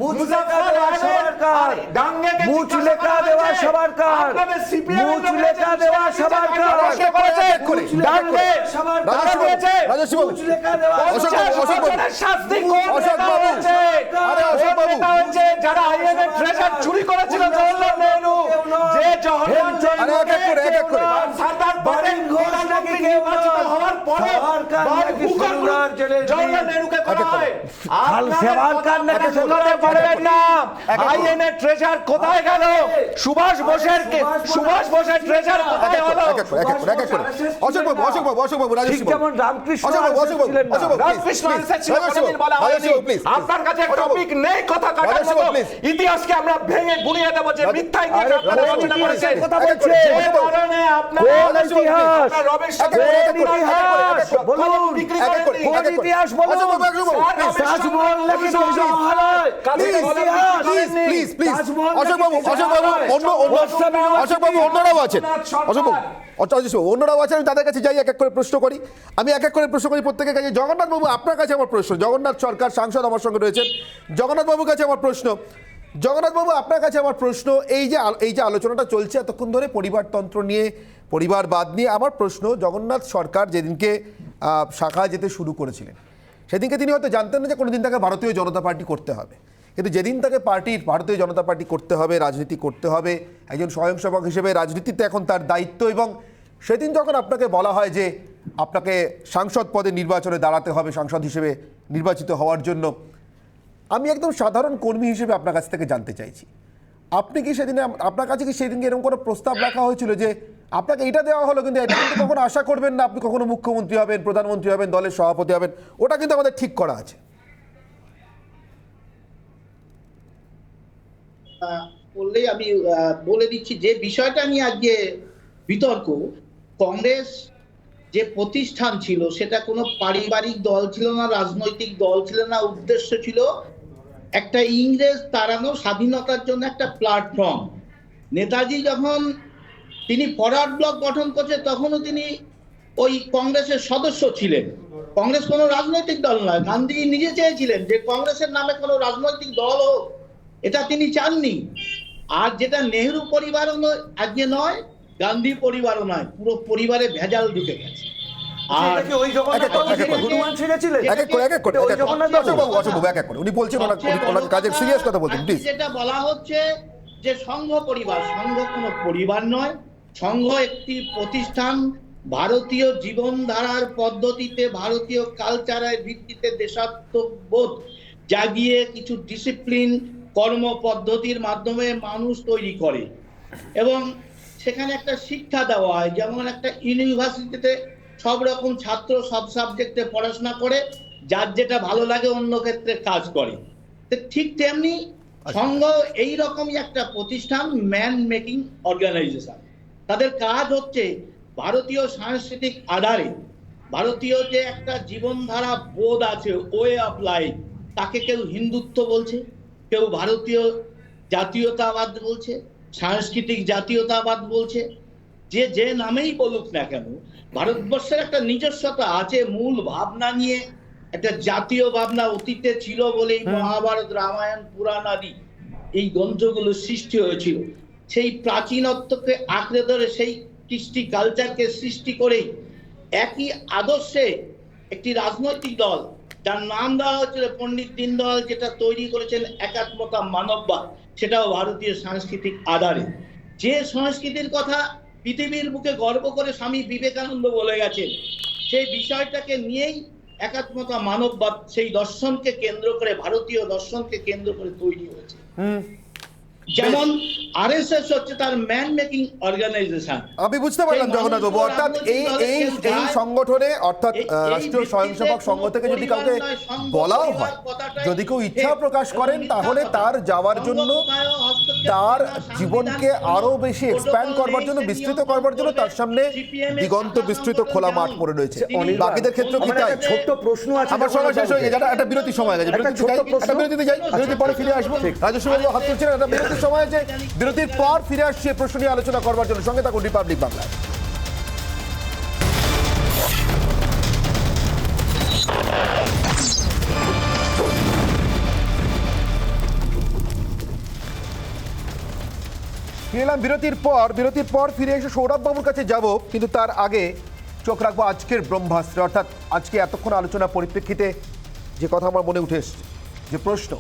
মুচলেকা দেওয়া সাভারকার, মুচলেকা দেওয়া সাভারকার, যারা আইএমএফ ট্রেজার চুরি করেছিল জওহরলাল নেহরু, যে জওহরলাল সরদার পটেল প্রধানমন্ত্রী নির্বাচিত হওয়ার পরে জওহরলাল নেহরুকে করা হয়। সাভারকার নাকি আপনারা পারবেন না। আইএনএ ট্রেজার কোথায় গেল? সুভাষ বোসের ট্রেজার কোথায় হলো? ঠিক যেমন রামকৃষ্ণ রামকৃষ্ণ আনসার ছিল, কোনোদিন বলা হয়নি। আপনার কাছে টপিক নেই কথা কাটার মতো। ইতিহাসকে আমরা ভেঙে গুড়িয়ে দেবো যে মিথ্যা ইতিহাস আপনারা রচনা করেছেন। কথা বলছে। যে কারণে আপনারা রবির সাথে বলুন, কোন ইতিহাস বলুন। তাজমহল নাকি মহালয়? অন্যরাও আছেন, অন্যরাও আছেন, আমি তাদের কাছে যাই, এক এক করে প্রশ্ন করি। প্রত্যেকের কাছে। জগন্নাথ বাবু, আপনার কাছে আমার প্রশ্ন। জগন্নাথ সরকার সাংসদ আমার সঙ্গে রয়েছেন। জগন্নাথ বাবুর কাছে আমার প্রশ্ন। জগন্নাথ বাবু, আপনার কাছে আমার প্রশ্ন, এই যে আলোচনাটা চলছে এতক্ষণ ধরে পরিবারতন্ত্র নিয়ে, পরিবারবাদ নিয়ে, আমার প্রশ্ন, জগন্নাথ সরকার যেদিনকে শাখায় যেতে শুরু করেছিলেন, সেদিনকে তিনি হয়তো জানতেন না যে কোনোদিন তাকে ভারতীয় জনতা পার্টি করতে হবে। কিন্তু যেদিন তাকে ভারতীয় জনতা পার্টি করতে হবে, রাজনীতি করতে হবে, একজন স্বয়ংসেবক হিসেবে রাজনীতিতে এখন তার দায়িত্ব, এবং সেদিন যখন আপনাকে বলা হয় যে আপনাকে সাংসদ পদে নির্বাচনে দাঁড়াতে হবে, সাংসদ হিসেবে নির্বাচিত হওয়ার জন্য, আমি একদম সাধারণ কর্মী হিসেবে আপনার কাছ থেকে জানতে চাইছি, আপনি কি আপনার কাছে কি সেদিনকে এরকম কোনো প্রস্তাব রাখা হয়েছিল যে আপনাকে এটা দেওয়া হলো, কিন্তু এটা কিন্তু কখনো আশা করবেন না আপনি কখনো মুখ্যমন্ত্রী হবেন, প্রধানমন্ত্রী হবেন, দলের সভাপতি হবেন, ওটা কিন্তু আমাদের ঠিক করা আছে? বললেই আমি বলে দিচ্ছি যে বিষয়টা নিয়ে আজকে বিতর্ক, কংগ্রেস যে প্রতিষ্ঠান ছিল সেটা কোনো পারিবারিক দল ছিল না, রাজনৈতিক দল ছিল না, উদ্দেশ্য ছিল একটা ইংরেজ তাড়ানো স্বাধীনতার জন্য একটা প্ল্যাটফর্ম। নেতাজি যখন তিনি ফরওয়ার্ড ব্লক গঠন করছে তখনও তিনি ওই কংগ্রেসের সদস্য ছিলেন। কংগ্রেস কোনো রাজনৈতিক দল নয়। গান্ধী নিজে চেয়েছিলেন যে কংগ্রেসের নামে কোনো রাজনৈতিক দল হোক, এটা তিনি চাননি। আর যেটা নেহরু পরিবারও আজকে নয়, গান্ধী পরিবারও নয়, পুরো পরিবারে ভেজাল ঢুকে গেছে। যেটা বলা হচ্ছে যে সংঘ পরিবার, সংঘ কোনো পরিবার নয়, সংঘ একটি প্রতিষ্ঠান। ভারতীয় জীবনধারার পদ্ধতিতে, ভারতীয় কালচারের ভিত্তিতে দেশাত্মবোধ জাগিয়ে কিছু ডিসিপ্লিন কর্মপদ্ধতির মাধ্যমে মানুষ তৈরি করে এবং সেখানে একটা শিক্ষা দেওয়া হয়। যেমন একটা ইউনিভার্সিটিতে সব রকম ছাত্র সব সাবজেক্টে পড়াশোনা করে, যার যেটা ভালো লাগে অন্য ক্ষেত্রে কাজ করে। তো ঠিক তেমনি সংঘ এইরকমই একটা প্রতিষ্ঠান, ম্যান মেকিং অর্গানাইজেশন। তাদের কাজ হচ্ছে ভারতীয় সাংস্কৃতিক আধারে ভারতীয় যে একটা জীবনধারা বোধ আছে, ওয়ে অফ লাইফ, তাকে কেউ হিন্দুত্ব বলছে, কেউ ভারতীয় জাতীয়তাবাদ বলছে, সাংস্কৃতিক জাতীয়তাবাদ বলছে, যে নামেই বলুক না কেন, ভারতবর্ষের একটা নিজস্বতা আছে। মূল ভাবনা নিয়ে একটা জাতীয় ভাবনা অতীতে ছিল বলেই মহাভারত, রামায়ণ, পুরাণ আদি এই গ্রন্থগুলো সৃষ্টি হয়েছিল। সেই প্রাচীনত্বকে আঁকড়ে ধরে সেই কৃষ্টি কালচারকে সৃষ্টি করেই একই আদর্শে একটি রাজনৈতিক দল, যার নাম দেওয়া হয়েছিল পণ্ডিত দীনদয়াল, যেটা তৈরি করেছেন একাত্মতা মানববাদ, সেটাও ভারতীয় সাংস্কৃতিক আধারে। যে সংস্কৃতির কথা পৃথিবীর বুকে গর্ব করে স্বামী বিবেকানন্দ বলে গেছেন, সেই বিষয়টাকে নিয়েই একাত্মতা মানববাদ, সেই দর্শনকে কেন্দ্র করে, ভারতীয় দর্শনকে কেন্দ্র করে তৈরি হয়েছে। যেমন আরএসএস হচ্ছে তার ম্যান মেকিং অর্গানাইজেশন। আমি বুঝতে পারলাম জগন্নাথ বাবু, অর্থাৎ এই সংগঠনে, অর্থাৎ রাষ্ট্রীয় স্বয়ংসেবক সংঘ থেকে যদি কাউকে বলাও হয়, যদি কেউ ইচ্ছা প্রকাশ করেন, তাহলে তার যাওয়ার জন্য, তার জীবনকে আরো বেশি এক্সপ্যান্ড করবার জন্য, বিস্তৃত করবার জন্য তার সামনে দিগন্ত বিস্তৃত খোলা মাঠ পড়ে রয়েছে। বাকিদের ক্ষেত্রে কি তাই? ছোট্ট প্রশ্ন আছে, আমার সময় শেষ হয়ে গেছে, একটা বিরতি সময় গেছে, বিরতিতে যাই, বিরতির পরে ফিরে আসবো। রাজস্ব বাবু হাত তুলছেন, একটা বিরতির সময় আছে, বিরতির পর ফিরে আসছে প্রশ্ন নিয়ে আলোচনা করবার জন্য। সঙ্গে থাকুন রিপাবলিক বাংলায়। ফিরে এলাম বিরতির পর ফিরে এসে সৌরভ বাবুর কাছে যাব, কিন্তু তার আগে চোখ রাখবো আজকের ব্রহ্মাস্ত্রে, অর্থাৎ আজকে এতক্ষণ আলোচনা পরিপ্রেক্ষিতে যে কথা আমার মনে উঠে এসছে, যে প্রশ্ন,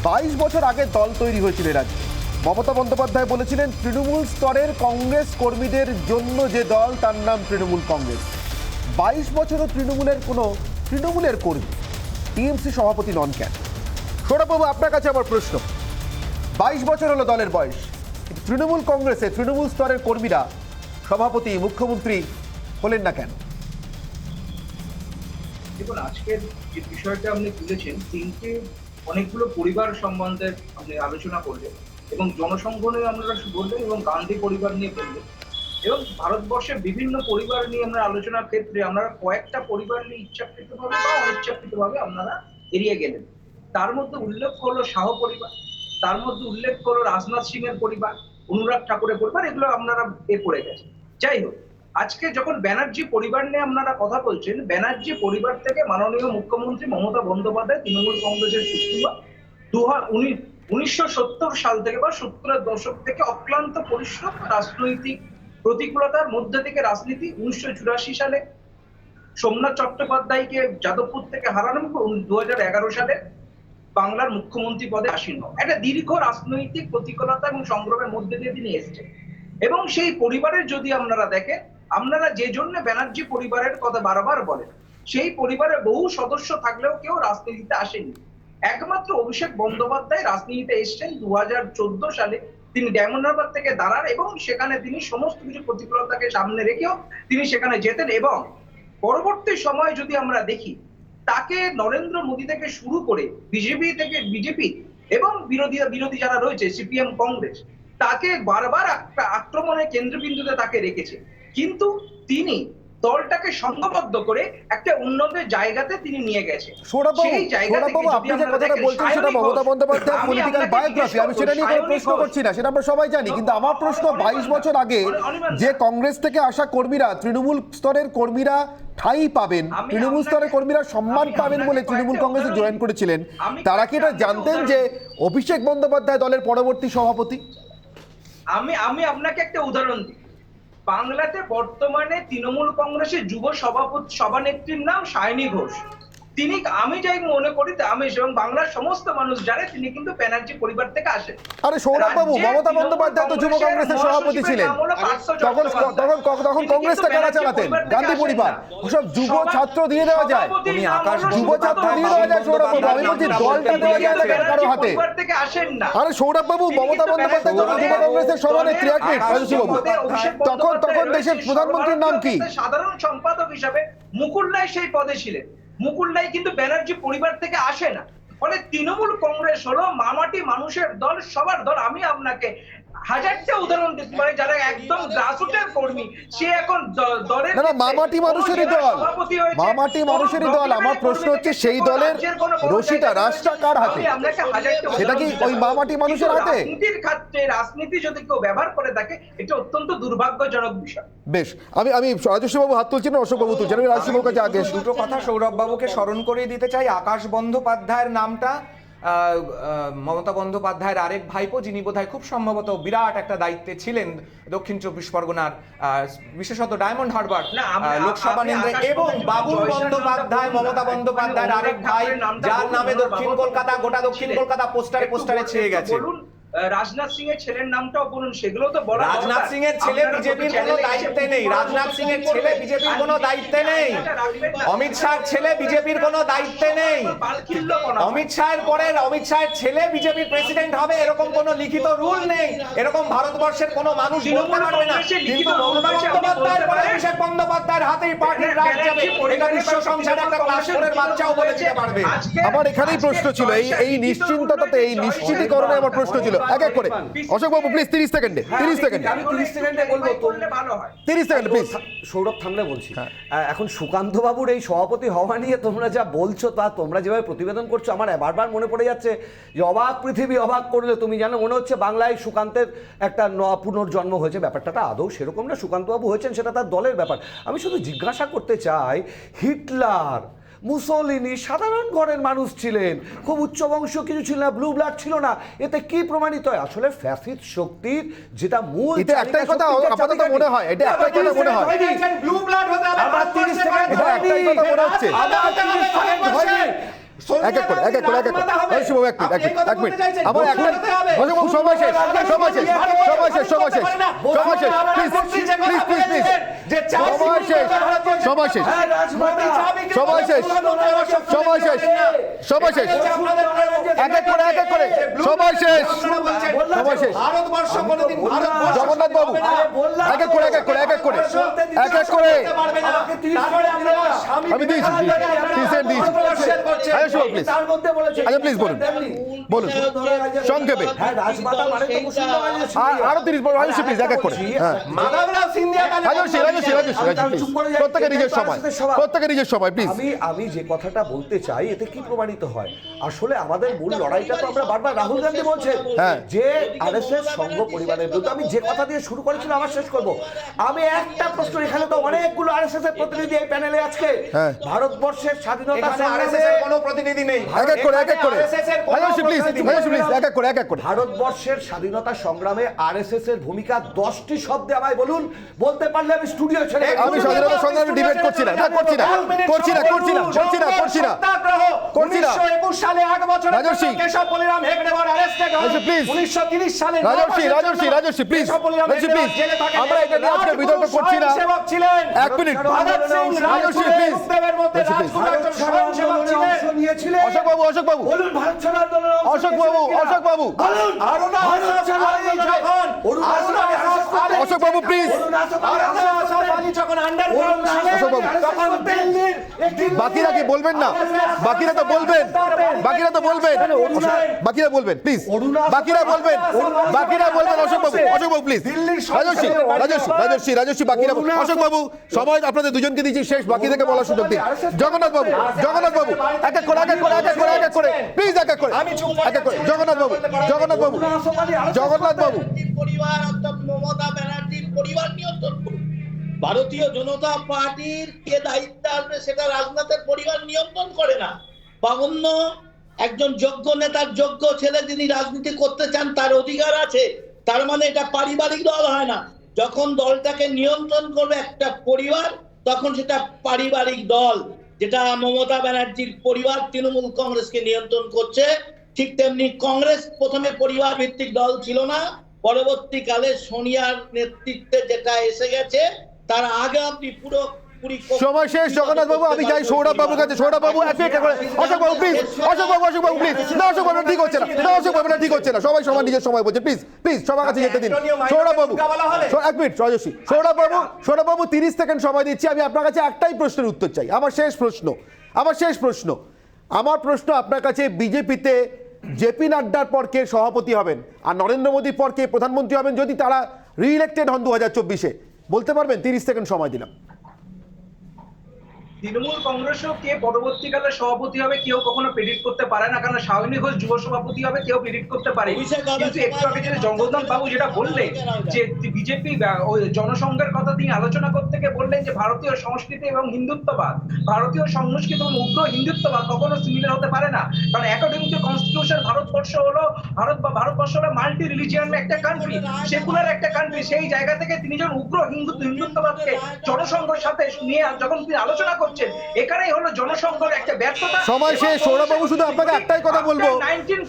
22 বছর আগে দল তৈরি হয়েছিল রাজ্যে। মমতা বন্দ্যোপাধ্যায় বলেছিলেন তৃণমূল স্তরের কংগ্রেস কর্মীদের জন্য যে দল, তার নাম তৃণমূল কংগ্রেস। 22 বছরও তৃণমূলের কর্মী টিএমসি সভাপতি নন কেন? সৌরভবাবু, আপনার কাছে আমার প্রশ্ন, 22 বছর হলো দলের বয়স, তৃণমূল কংগ্রেসে তৃণমূল স্তরের কর্মীরা সভাপতি, মুখ্যমন্ত্রী হলেন না কেন? দেখুন, আজকের যে বিষয়টা আপনি তুলেছেন, অনেকগুলো পরিবার সম্বন্ধে আপনি আলোচনা করলেন এবং জনসংঘ নিয়ে আমরা বললেন এবং গান্ধী পরিবার নিয়ে বললেন এবং ভারতবর্ষের বিভিন্ন পরিবার নিয়ে আমরা আলোচনার ক্ষেত্রে আমরা কয়েকটা পরিবার নিয়ে ইচ্ছাকৃতভাবে বা অনিচ্ছাকৃতভাবে আপনারা এড়িয়ে গেলেন। তার মধ্যে উল্লেখ করলো শাহ পরিবার, তার মধ্যে উল্লেখ করলো রাজনাথ সিং এর পরিবার, অনুরাগ ঠাকুরের পরিবার, এগুলো আপনারা পড়ে গেছে। যাই হোক, আজকে যখন ব্যানার্জি পরিবার নিয়ে আপনারা কথা বলছেন, ব্যানার্জি পরিবার থেকে মাননীয় মুখ্যমন্ত্রী মমতা বন্দ্যোপাধ্যায় তৃণমূল কংগ্রেসের সুপ্রিমো 1970 সাল থেকে বা 70-এর দশক থেকে অক্লান্ত পরিশ্রম, রাজনৈতিক প্রতিকূলতার মধ্যে থেকে রাজনীতি, 1984 সালে সোমনাথ চট্টোপাধ্যায়কে যাদবপুর থেকে হারানো, 2011 সালে বাংলার মুখ্যমন্ত্রী পদে আসীন। একটা দীর্ঘ রাজনৈতিক প্রতিকূলতা এবং সংগ্রামের মধ্যে দিয়ে তিনি এসেছেন এবং সেই পরিবারের যদি আপনারা দেখেন, আপনারা যে জন্য ব্যানার্জি পরিবারের কথা বারবার বলেন, সেই পরিবারের বহু সদস্য থাকলেও কেউ রাজনীতিতে আসেনি। একমাত্র অভিষেক বন্দ্যোপাধ্যায় রাজনীতিতে এসেছেন 2014 সালে। তিনি ডায়মন্ড হারবার থেকে দাঁড়ান এবং সেখানে তিনি সমস্ত কিছু প্রতিকূলতাকে সামনে রেখেও তিনি সেখানে যেতেন এবং পরবর্তী সময় যদি আমরা দেখি, তাকে নরেন্দ্র মোদী থেকে শুরু করে বিজেপি এবং বিরোধী যারা রয়েছে সিপিএম কংগ্রেস, তাকে বারবার আক্রমণের কেন্দ্রবিন্দুতে তাকে রেখেছে, কিন্তু তিনি দলটাকে সংঘবদ্ধ করে একটা উন্নত জায়গাতে তিনি নিয়ে গেছে। সৌরভবাবু, আপনি যে কথাটা বলছেন সেটা মমতা বন্দ্যোপাধ্যায়ের পলিটিক্যাল বায়োগ্রাফি, আমি সেটা নিয়ে কোনো প্রশ্ন করছি না, সেটা আমরা সবাই জানি, কিন্তু আমার প্রশ্ন, 22 বছর আগে যে কংগ্রেস থেকে আসা কর্মীরা, তৃণমূল স্তরের কর্মীরা ঠাঁই পাবেন, তৃণমূল স্তরের কর্মীরা সম্মান পাবেন বলে তৃণমূল কংগ্রেসে জয়েন করেছিলেন, তারা কি এটা জানতেন যে অভিষেক বন্দ্যোপাধ্যায় দলের পরবর্তী সভাপতি? আমি আপনাকে একটা উদাহরণ দিই। বাংলাতে বর্তমানে তৃণমূল কংগ্রেসের যুব সভানেত্রীর নাম সায়নী ঘোষ। তিনি, আমি যাই মনে করি, আমি এবং বাংলার সমস্ত মানুষ জানে তিনি কিন্তু ব্যানার্জি পরিবার থেকে আসেন। আরে সৌরভ বাবু, রাজ্যে মমতা তৃণমূল বন্দ্যোপাধ্যায় তো যুব কংগ্রেসের সভাপতি ছিলেন, তখন কংগ্রেসটা কারা চালাতেন? গান্ধী পরিবার। ওসব যুব ছাত্র দিয়ে দেওয়া যায়, যুব ছাত্র দিয়ে দেওয়া যায় সৌরভ বাবু। আমি বলছি দলটা দেওয়া যায় না কারো হাতে। আরে সৌরভ বাবু, মমতা বন্দ্যোপাধ্যায় যখন যুব কংগ্রেসের সভানেত্রী, এক মিনিট রাজস্বী বাবু, তখন দেশের প্রধানমন্ত্রীর নাম কি? সাধারণ সম্পাদক হিসাবে মুকুল রায় সেই পদে ছিলেন। মুকুল রায় কিন্তু ব্যানার্জি পরিবার থেকে আসে না। ফলে তৃণমূল কংগ্রেস হলো মামাটি মানুষের দল, সবার দল। আমি আপনাকে হাজারটা উদাহরণ দিতে পারি যারা একদম গ্রাসরুটের কর্মী, সে এখন দলের না, মামাটি মানুষেরই দল, মামাটি মানুষেরই দল। আমার প্রশ্ন হচ্ছে সেই দলের রশিটা, রাশটা কার হাতে? সেটা কি ওই মামাটি মানুষের হাতে? রাজনীতির ক্ষেত্রে রাজনীতি যদি কেউ ব্যবহার করে থাকে, এটা অত্যন্ত দুর্ভাগ্যজনক বিষয়। বেশ, আমি রাজস্বী বাবু হাত তুলছেন, অশোক বাবু তুলছেন, আমি রাজস্বী বাবুর কাছে আগে দুটো কথা সৌরভ বাবুকে স্মরণ করিয়ে দিতে চাই। আকাশ বন্দ্যোপাধ্যায়ের নামটা মমতা বন্দ্যোপাধ্যায়ের আরেক ভাইপো, যিনি বোধহয় খুব সম্ভবত বিরাট একটা দায়িত্বে ছিলেন দক্ষিণ চব্বিশ পরগনার, বিশেষত ডায়মন্ড হারবার লোকসভা কেন্দ্রে, এবং বাবুল বন্দ্যোপাধ্যায় মমতা বন্দ্যোপাধ্যায়ের আরেক ভাই, যার নামে দক্ষিণ কলকাতা, গোটা দক্ষিণ কলকাতা পোস্টারে ছেয়ে গেছে। রাজনাথ সিং এর ছেলের নামটাও বলুন, সেগুলো তো বলা। রাজনাথ সিং এর ছেলে বিজেপির কোনো দায়িত্বে নেই, রাজনাথ সিং এর ছেলে বিজেপির কোনো দায়িত্বে নেই, অমিত শাহর ছেলে বিজেপির কোনো দায়িত্বে নেই, অমিত শাহের পরে অমিত শাহের ছেলে বিজেপির প্রেসিডেন্ট হবে এরকম কোনো লিখিত রুল নেই, এরকম ভারতবর্ষের কোনো মানুষ বলতে পারবে না। কিন্তু মমতা বন্দ্যোপাধ্যায়ের পরে অভিষেক বন্দ্যোপাধ্যায়ের হাতেই পার্টির রাজ যাবে, এটা বিশ্ব সংসারে একটা ক্লাস 4 বাচ্চাও বলে দিতে পারবে। আমার এখানেই প্রশ্ন ছিল, এই নিশ্চিন্ততাতে, এই নিশ্চিতীকরণে আমার প্রশ্ন ছিল। এক এক করে অশোক বাবু প্লিজ, 30 সেকেন্ডে, 30 সেকেন্ডে, আমি 30 সেকেন্ডে বলবো, 30 সেকেন্ড প্লিজ। সৌরভ থামলে বলছি, এখন সুকান্ত বাবুর এই সভাপতি হওয়া নিয়ে তোমরা যা বলছো, তা তোমরা যেভাবে প্রতিবেদন করছো, আমার বারবার মনে পড়ে যাচ্ছে যে অবাক পৃথিবী অবাক করলে তুমি জানো, মনে হচ্ছে বাংলায় সুকান্তের একটা পুনর্জন্ম হয়েছে। ব্যাপারটা আদৌ সেরকম না, সুকান্ত বাবু হয়েছেন সেটা তার দলের ব্যাপার। আমি শুধু জিজ্ঞাসা করতে চাই, হিটলার, মুসোলিনি সাধারণ ঘরের মানুষ ছিলেন, খুব উচ্চ বংশ কিছু ছিল না, ব্লু ব্লাড ছিল না, এতে কি প্রমাণিত হয়? আসলে ফ্যাসিস্ট শক্তির যেটা মূল, এটা একটাই কথা আপাতত মনে হয়, এটা একটাই কথা মনে হয়, ব্লু ব্লাড হতে হবে, আমার 30 সেকেন্ড, এটা একটাই কথা মনে হচ্ছে। এক এক করে রাজস্বী বাবু, এক মিনিট, আমার এখন অশোক বাবু সময় শেষ, জগন্নাথ বাবু এক এক করে আমি দিয়েছি, প্লিজ বলুন সংক্ষেপে, আরো 30 রাজস্বী প্লিজ, এক এক করে। প্রত্যেকে নিজের সময় প্লিজ। আমি যে কথাটা বলতে চাই, এতে কি প্রমাণিত হয়? আসলে আমাদের মূল লড়াইটা তো আমরা বারবার, রাহুল গান্ধী বলছেন যে আরএসএস সংঘ পরিবারের বিরুদ্ধে। আমি যে কথা দিয়ে শুরু করেছিলাম আবার শেষ করব। আমি একটা প্রশ্ন, এখানে তো অনেকগুলো আরএসএস এর প্রতিনিধি এই প্যানেলে আজকে, ভারতবর্ষের স্বাধীনতা আরএসএস এর কোনো প্রতিনিধি নেই, ভারতবর্ষের স্বাধীনতা সংগ্রামে আরএসএস এর ভূমিকা 10টি শব্দে আমায় বলুন, বলতে পারলে আমি স্টুডিও ছেড়ে। আমি স্বাধীনতা সংগ্রামে ডিবেট করছি না, করছি না। 1921 সালে 1 বছর কেশব বলিরাম হেগড়েওয়ার অ্যারেস্টেড হয়। 1930 সালে রাজস্বী প্লিজ, আমরা এটা নিয়ে আজকে বিতর্ক করছি না। এক minute, Rajasvi please, Ashok Babu Ashok Babu please, বাকিরা কি বলবেন না? বাকিরা তো বলবেন প্লিজ, বাকিরা বলবেন অশোক বাবু প্লিজ, রাজস্বী বাকিরা, অশোক বাবু সময় আপনাদের দুজনকে দিচ্ছি, শেষ, বাকি থেকে বলার সুযোগ দিন। জগন্নাথ বাবু এক এক করে প্লিজ, এক এক করে জগন্নাথ বাবু পরিবার অর্থাৎ মমতা ব্যানার্জির পরিবার নিয়ন্ত্রণ করুন। ভারতীয় জনতা পার্টির কে দায়িত্ব আসবে সেটা রাজনাথের পরিবার নিয়ন্ত্রণ করে না, বা অন্য একজন যোগ্য নেতার যোগ্য ছেলে যিনি রাজনীতি করতে চান তার অধিকার আছে। তার মানে এটা পারিবারিক দল হয় না। যখন দলটাকে নিয়ন্ত্রণ করবে একটা পরিবার, তখন সেটা পারিবারিক দল। যেটা মমতা ব্যানার্জির পরিবার তৃণমূল কংগ্রেসকে নিয়ন্ত্রণ করছে, ঠিক তেমনি কংগ্রেস প্রথমে পরিবার ভিত্তিক দল ছিল না, পরবর্তীকালে সোনিয়ার নেতৃত্বে যেটা এসে গেছে তার আগে আপনি পুরোপুরি সময় শেষ। জগন্নাথ বাবু, আমি যাই সৌরভ বাবুর কাছে। সৌরভ বাবু এক মিনিট করে, অশোক বাবু প্লিজ, অশোক বাবু প্লিজ, না অশোক বাবু ঠিক হচ্ছে না, না অশোক বাবু ঠিক হচ্ছে না, সবাই সবার নিজের সময় বলছে, প্লিজ প্লিজ সবার কাছে যেতে দিন। সৌরভ বাবু এক মিনিট, রাজস্বী, সৌরভ বাবু 30 সেকেন্ড সময় দিচ্ছি। আমি আপনার কাছে একটাই প্রশ্নের উত্তর চাই, আমার শেষ প্রশ্ন আপনার কাছে, বিজেপিতে জেপি নাড্ডার পর কে সভাপতি হবেন আর নরেন্দ্র মোদীর পর কে প্রধানমন্ত্রী হবেন যদি তারা রিইলেক্টেড হন 2024-এ, বলতে পারবেন? 30 সেকেন্ড সময় দিলাম। তৃণমূল কংগ্রেসও কে পরবর্তীকালে সভাপতি হবে কেউ কখনো প্রেডিক্ট করতে পারে না, কারণ শাওনী ঘোষ যুব সভাপতি হবে কেউ প্রেডিক্ট করতে পারে। কিন্তু একটু আগে যেটা জগন্নাথ বাবু যেটা বললেন যে বিজেপি জনসংঘের কথা তিনি আলোচনা করতে গিয়ে বললেন যে ভারতীয় সংস্কৃতি এবং হিন্দুত্ববাদ, ভারতীয় সংস্কৃতি এবং উগ্র হিন্দুত্ববাদ কখনো সিমিলার হতে পারে না, কারণ অ্যাকর্ডিং টু কনস্টিটিউশন ভারতবর্ষ হলো মাল্টি রিলিজিয়ান একটা কান্ট্রি, সেকুলার একটা কান্ট্রি। সেই জায়গা থেকে তিনি যখন উগ্র হিন্দুত্ববাদকে জনসংঘের সাথে নিয়ে যখন তিনি আলোচনা করছেন, এখানেই হলো জনসংঘের একটা ব্যর্থতা। সময় শেষ। সৌরভবাবু শুধু আপনাকে একটাই কথা বলবো,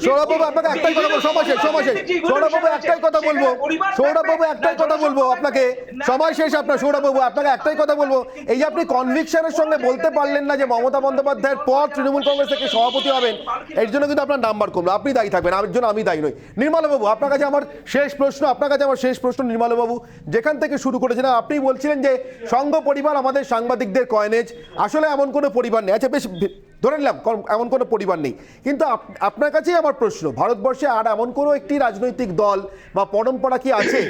সৌরভবাবু আপনাকে একটাই কথা বলবো, সময় শেষ। সৌরভবাবু একটাই কথা বলবো আপনাকে, সময় শেষ আপনার। সৌরভবাবু আপনাকে একটাই কথা বলবো, এই যে আপনি কনভিকশনের সঙ্গে বলতে পারলেন না যে মমতা বন্দ্যোপাধ্যায়ের পর তৃণমূল কংগ্রেস থেকে সভাপতি হবেন, এর জন্য কিন্তু আপনার নাম্বার কমলো, আপনি দায়ী থাকবেন, এর জন্য আমি দায়ী নই। নির্মলবাবু আপনার কাছে আমার শেষ প্রশ্ন, নির্মলবাবু যেখান থেকে শুরু করেছিলেন, আপনি বলছিলেন যে সংঘ পরিবার আমাদের সাংবাদিকদের কয়নেজ, আসলে এমন কোনো পরিবার নেই। আচ্ছা বেশ, ধরে নিলাম এমন কোনো পরিবার নেই, কিন্তু আপনার কাছেই আমার প্রশ্ন, ভারতবর্ষে আর এমন কোনো একটি রাজনৈতিক দল বা পরম্পরা কি আছে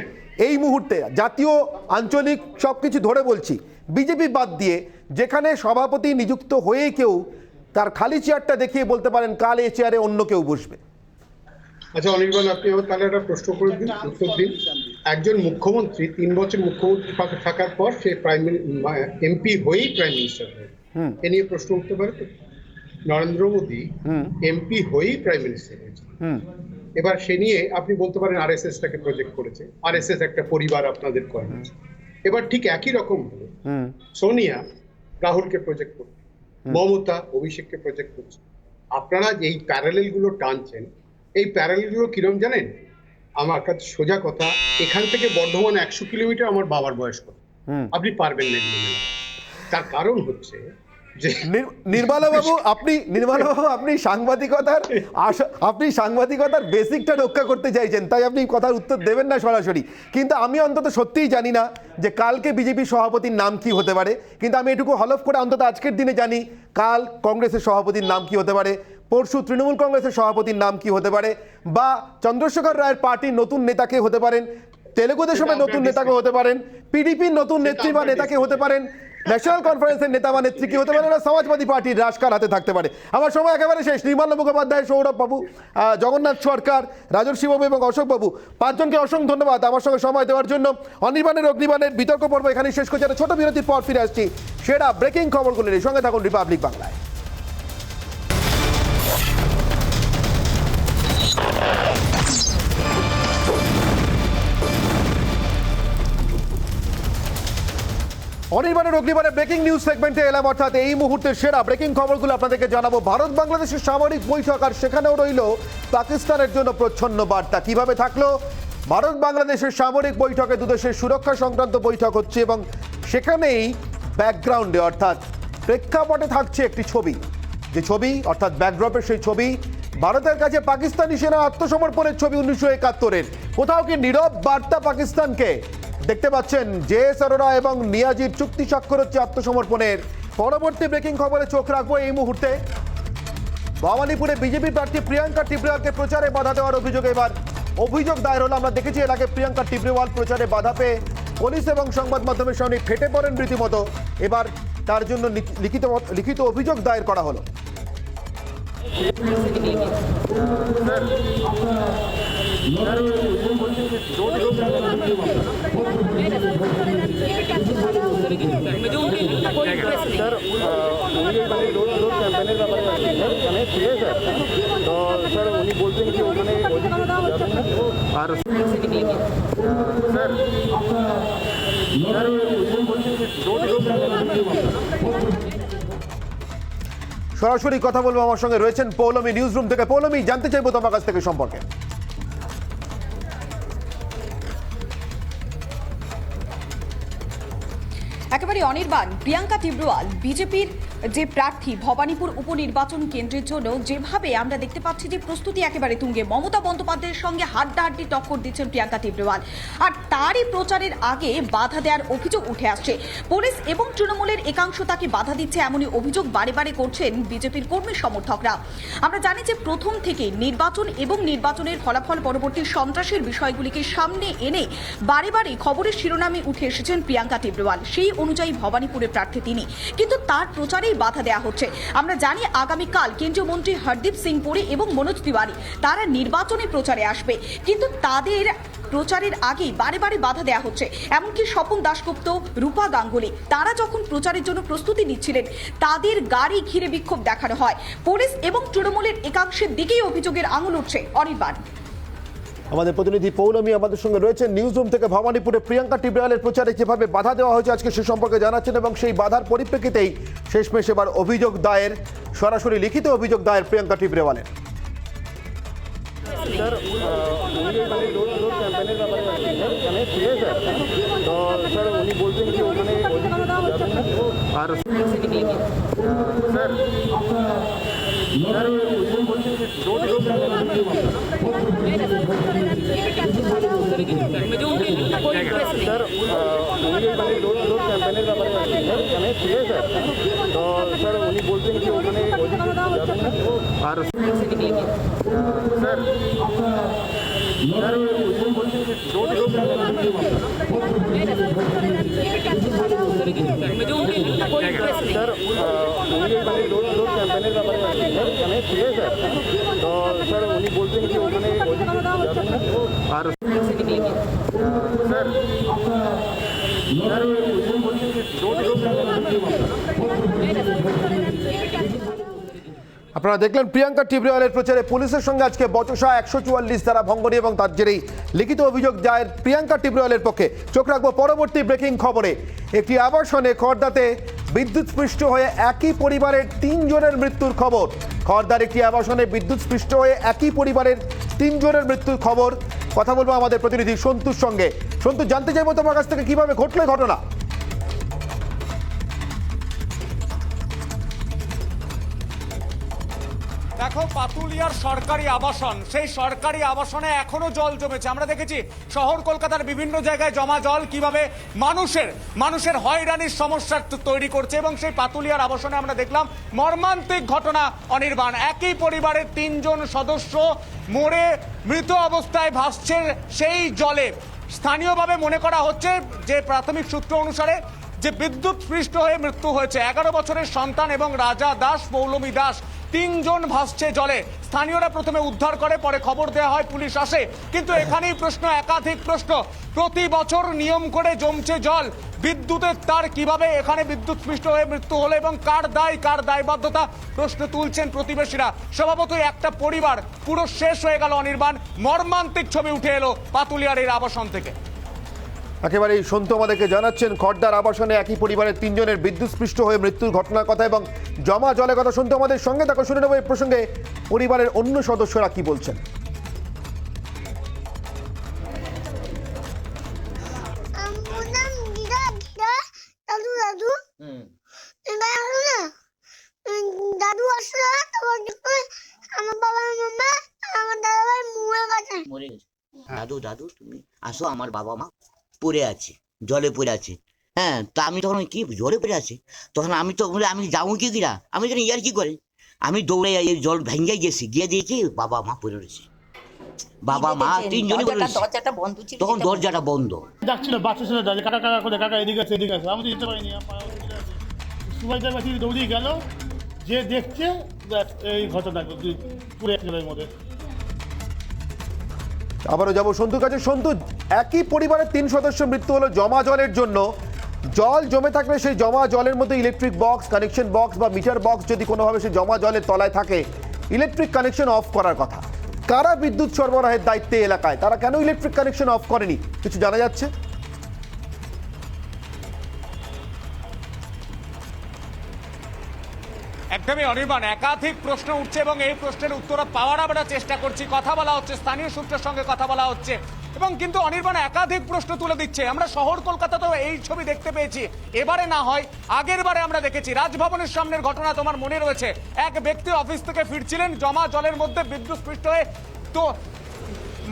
এই মুহূর্তে, জাতীয় আঞ্চলিক সব কিছু ধরে বলছি, বিজেপি বাদ দিয়ে, যেখানে সভাপতি নিযুক্ত হয়ে কেউ তার খালি চেয়ারটা দেখিয়ে বলতে পারেন কাল এই চেয়ারে অন্য কেউ বসবে? আচ্ছা অনির্বাণ, আপনি আমার তাহলে একটা প্রশ্ন করে দিন, উত্তর দিন। একজন মুখ্যমন্ত্রী 3 বছর মুখ্যমন্ত্রী থাকার পর সে এমপি হয়েই প্রাইম মিনিস্টার হয়, এ নিয়ে প্রশ্ন উঠতে পারে তো? নরেন্দ্র মোদী এমপি হয়েই প্রাইম মিনিস্টার হয়েছে। এবার সে নিয়ে আপনি বলতে পারেন আরএসএস টাকে প্রজেক্ট করেছে, আরএসএস একটা পরিবার আপনাদের কয়নেজ। এবার ঠিক একই রকম ভাবে সোনিয়া রাহুলকে প্রজেক্ট করছে, মমতা অভিষেককে প্রজেক্ট করছে। আপনারা এই প্যারালেল গুলো টানছেন, এই প্যারালেল গুলো কিরম জানেন? আমার কাছে সোজা কথা, এখান থেকে বর্ধমান 100 কিলোমিটার আমার বাবার বয়স কত, আপনি পারবেন না এগুলো মেলাতে। তার কারণ হচ্ছে যে নির্মলবাবু আপনি সাংবাদিকতার বেসিকটা রক্ষা করতে চাইছেন, তাই আপনি কথার উত্তর দেবেন না সরাসরি, কিন্তু আমি অন্তত সত্যিই জানি না যে কালকে বিজেপি সভাপতির নাম কি হতে পারে, কিন্তু আমি এটুকু হলফ করে অন্তত আজকের দিনে জানি কাল কংগ্রেসের সভাপতির নাম কি হতে পারে, পরশু তৃণমূল কংগ্রেসের সভাপতির নাম কি হতে পারে, বা চন্দ্রশেখর রায়ের পার্টির নতুন নেতাকে হতে পারেন, তেলেগু দেশমের নতুন নেতাকে হতে পারেন, পিডিপির নতুন নেত্রী বা নেতাকে হতে পারেন, ন্যাশনাল কনফারেন্সের নেতা বা নেত্রী কি হতে পারে, না সমাজবাদী পার্টির রাজকার হাতে থাকতে পারে। আমার সময় একেবারে শেষ। নির্মল মুখোপাধ্যায়, সৌরভ বাবু, জগন্নাথ সরকার, রাজর্ষী বাবু এবং অশোক বাবু, 5 জনকে অসংখ্য ধন্যবাদ আমার সঙ্গে সময় দেওয়ার জন্য। অগ্নিবাণের বিতর্ক পর্ব এখানে শেষ করছে। একটা ছোট বিরতির পর ফিরে আসছি সেরা ব্রেকিং খবরগুলো নিয়ে। সঙ্গে থাকুন রিপাবলিক বাংলায়। অগ্নিবাণের ব্রেকিং নিউজ সেগমেন্টে এলাম, অর্থাৎ এই মুহূর্তের সেরা ব্রেকিং খবরগুলো আপনাদেরকে জানাবো। ভারত বাংলাদেশের সামরিক বৈঠক, আর সেখানেও রইল পাকিস্তানের জন্য প্রচ্ছন্ন বার্তা। কিভাবে থাকলো ভারত বাংলাদেশের সামরিক বৈঠকে? দুদেশের সুরক্ষা সংক্রান্ত বৈঠক হচ্ছে এবং সেখানেই ব্যাকগ্রাউন্ডে অর্থাৎ প্রেক্ষাপটে থাকছে একটি ছবি, যে ছবি অর্থাৎ ব্যাকড্রপের সেই ছবি ভারতের কাছে পাকিস্তানি সেনা আত্মসমর্পণের ছবি 1971-এর। কোথাও কি নীরব বার্তা পাকিস্তানকে? দেখতে পাচ্ছেন জেএস অরোরা এবং নিয়াজির চুক্তি স্বাক্ষর হচ্ছে আত্মসমর্পণের। পরবর্তী ব্রেকিং খবরে চোখ রাখবো এই মুহূর্তে। ভবানীপুরে বিজেপি প্রার্থী প্রিয়াঙ্কা টিবরিওয়ালকে প্রচারে বাধা দেওয়ার অভিযোগে এবার অভিযোগ দায়ের হলো। আমরা দেখেছি এর আগে প্রিয়াঙ্কা টিবরিওয়াল প্রচারে বাধা পেয়ে পুলিশ এবং সংবাদ মাধ্যমের সামনে ফেটে পড়েন রীতিমতো। এবার তার জন্য লিখিত অভিযোগ দায়ের করা হলো। সরাসরি কথা বলবো, আমার সঙ্গে রয়েছেন পৌলমী নিউজ রুম থেকে। পৌলমী, জানতে চাইবো তোমার কাছ থেকে সম্পর্কে। একেবারে অনির্বাণ, প্রিয়াঙ্কা টিব্রুয়াল বিজেপির যে প্রার্থী ভবানীপুর উপনির্বাচন কেন্দ্রের জন্য যেভাবে আমরা দেখতে পাচ্ছি যে প্রস্তুতি একেবারে তুঙ্গে, মমতা বন্দ্যোপাধ্যায়ের সঙ্গে হাড্ডাহাড্ডি টক্কর দিচ্ছেন প্রিয়াঙ্কা টিব্রুয়াল, আর তারই প্রচারের আগে বাধা দেওয়ার অভিযোগ উঠে আসছে। পুলিশ এবং তৃণমূলের একাংশ তাকে বাধা দিচ্ছে, এমনই অভিযোগ বারে বারে করছেন বিজেপির কর্মী সমর্থকরা। আমরা জানি যে প্রথম থেকে নির্বাচন এবং নির্বাচনের ফলাফল পরবর্তী সন্ত্রাসের বিষয়গুলিকে সামনে এনে বারে বারে খবরের শিরোনামে উঠে এসেছেন প্রিয়াঙ্কা টিব্রুয়াল। সেই অনুযায়ী ভবানীপুরের প্রার্থী তিনি, কিন্তু তার প্রচারেই বাধা দেওয়া হচ্ছে। আমরা জানি আগামীকাল কেন্দ্রীয় মন্ত্রী হরদীপ সিং পুরী এবং মনোজ তিওয়ারি তারা নির্বাচনী প্রচারে আসবে, কিন্তু তাদের প্রচারের আগেই বারে বারে বাধা দেওয়া হচ্ছে। এমনকি স্বপন দাশগুপ্ত, রূপা গাঙ্গুলি তারা যখন প্রচারের জন্য প্রস্তুতি নিচ্ছিলেন তাদের গাড়ি ঘিরে বিক্ষোভ দেখানো হয়। পুলিশ এবং তৃণমূলের একাংশের দিকেই অভিযোগের আঙুল উঠছে। অনির্বাণ, আমাদের প্রতিনিধি পৌলমী আমাদের সঙ্গে রয়েছেন নিউজ রুম থেকে। ভবানীপুরে প্রিয়াঙ্কা টিব্রুয়ালের প্রচারে যেভাবে বাধা দেওয়া হয়েছে আজকে সে সম্পর্কে জানাচ্ছেন, এবং সেই বাধার পরিপ্রেক্ষিতেই শেষমেশ এবার অভিযোগ দায়ের, সরাসরি লিখিত অভিযোগ দায়ের প্রিয়াঙ্কা টিব্রুয়ালের। सर মানে ডোর ক্যাম্পেইনের ব্যাপারে মানে ঠিক আছে তো স্যার উনি বলছেন কি ওখানে আর স্যার স্যার উনি বলছেন যে ডোর স্যার উনি মানে ডোর ক্যাম্পেইনের ব্যাপারে মানে ঠিক আছে তো স্যার উনি বলছেন কি ওখানে আর স্যার স্যার উনি মানে ডোর ক্যাম্পেইনের ব্যাপারে মানে ঠিক আছে তো স্যার উনি বলছেন কি ওখানে আর স্যার আপনারা দেখলেন প্রিয়াঙ্কা টিব্রুয়ালের প্রচারে পুলিশের সঙ্গে আজকে বচসা, 144 ধারা ভঙ্গনি এবং তার জেরেই লিখিত অভিযোগ দায়ের প্রিয়াঙ্কা টিব্রুয়ালের পক্ষে। চোখ রাখবো পরবর্তী ব্রেকিং খবরে। একটি আবাসনে খড়দাতে বিদ্যুৎস্পৃষ্ট হয়ে একই পরিবারের 3 জনের মৃত্যুর খবর। খড়দার একটি আবাসনে বিদ্যুৎস্পৃষ্ট হয়ে একই পরিবারের 3 জনের মৃত্যুর খবর। কথা বলবো আমাদের প্রতিনিধি সন্তুর সঙ্গে। সন্তু, জানতে চাইবো তোমার কাছ থেকে কিভাবে ঘটলো ঘটনা। দেখো, পাতুলিয়ার সরকারি আবাসন, সেই সরকারি আবাসনে এখনো জল জমেছে। আমরা দেখেছি শহর কলকাতার বিভিন্ন জায়গায় জমা জল কিভাবে মানুষের হয়রানির সমস্যা তৈরি করছে, এবং সেই পাতুলিয়ার আবাসনে আমরা দেখলাম মর্মান্তিক ঘটনা। অনির্বাণ, একই পরিবারের 3 জন সদস্য মরে মৃত অবস্থায় ভাসছে সেই জলে। স্থানীয়ভাবে মনে করা হচ্ছে যে প্রাথমিক সূত্র অনুসারে যে বিদ্যুৎ স্পৃষ্ট হয়ে মৃত্যু হয়েছে 11 বছরের সন্তান এবং রাজা দাস, পৌলমী দাস, 3 জন ভাসছে জলে। স্থানীয়রা প্রথমে উদ্ধার করে, পরে খবর দেওয়া হয়, পুলিশ আসে। কিন্তু এখানেই প্রশ্ন, একাধিক প্রশ্ন। প্রতি বছর নিয়ম করে জমছে জল, বিদ্যুতের তার কিভাবে এখানে বিদ্যুৎ স্পৃষ্ট হয়ে মৃত্যু হলো, এবং কার দায়বদ্ধতা প্রশ্ন তুলছেন প্রতিবেশীরা। স্বভাবতই একটা পরিবার পুরো শেষ হয়ে গেল। অনির্বাণ, মর্মান্তিক ছবি উঠে এলো পাতুলিয়ার এই আবাসন থেকে। একেবারেই সন্তু আমাদেরকে জানাচ্ছেন খড়দার আবাসনে একই পরিবারের 3 জনের বিদ্যুৎস্পৃষ্ট হয়ে মৃত্যুর ঘটনার কথা এবং জমা জলের কথা। সন্তু আমাদের সঙ্গে তাকে শুনে নেব এই প্রসঙ্গে পরিবারের অন্য সদস্যরা কি বলছেন। দাদু আসলো, আমার বাবা মামা আমার দাদা ভাই মরে গেছে। দাদু তুমি আসো, আমার বাবা মা পড়ে আছে, জলে পড়ে আছে। হ্যাঁ, তা আমি তখন কি জলে পড়ে আছে, তখন আমি তো আমি যাবো কি কিনা, আমি জানি ইয়ার কি করে, আমি দৌড়ে এই জল ভেঙে গেছি, গিয়ে দিয়েছি বাবা মা পড়ে রয়েছে। বাবা মা 3 জনই পড়ে রয়েছে, তখন দরজাটা বন্ধ। ডাকছিল বাচ্চা ছিল, কাকা কাকা করে, কাকা এদিকে আছে এদিকে আছে, আমি তো যেতে পারিনি। সুভাষদার বাড়ি দৌড়িয়ে গেল, যে দেখছে এই ঘটনা পুরো এক জলের মধ্যে। আবারও যাবো সন্তুর কাছে। সন্তু, একই পরিবারের 3 সদস্য মৃত্যু হলো জমা জলের জন্য। জল জমে থাকলে সেই জমা জলের মধ্যে ইলেকট্রিক বক্স, কানেকশন বক্স বা মিটার বক্স যদি কোনোভাবে সেই জমা জলের তলায় থাকে, ইলেকট্রিক কানেকশন অফ করার কথা। কারা বিদ্যুৎ সরবরাহের দায়িত্বে এলাকায়, তারা কেন ইলেকট্রিক কানেকশন অফ করেনি, কিছু জানা যাচ্ছে? একদমই অনির্বাণ, একাধিক প্রশ্ন উঠছে এবং এই প্রশ্নের উত্তর পাওয়ার আমরা চেষ্টা করছি, কথা বলা হচ্ছে, স্থানীয় সূত্রের সঙ্গে কথা বলা হচ্ছে এবং কিন্তু অনির্বাণ একাধিক প্রশ্ন তুলে দিচ্ছে। আমরা শহর কলকাতাতেও এই ছবি দেখতে পেয়েছি, এবারে না হয় আগের বারে আমরা দেখেছি। রাজভবনের সামনের ঘটনা তোমার মনে রয়েছে, এক ব্যক্তি অফিস থেকে ফিরছিলেন, জমা জলের মধ্যে বিদ্যুৎস্পৃষ্ট হয়ে তো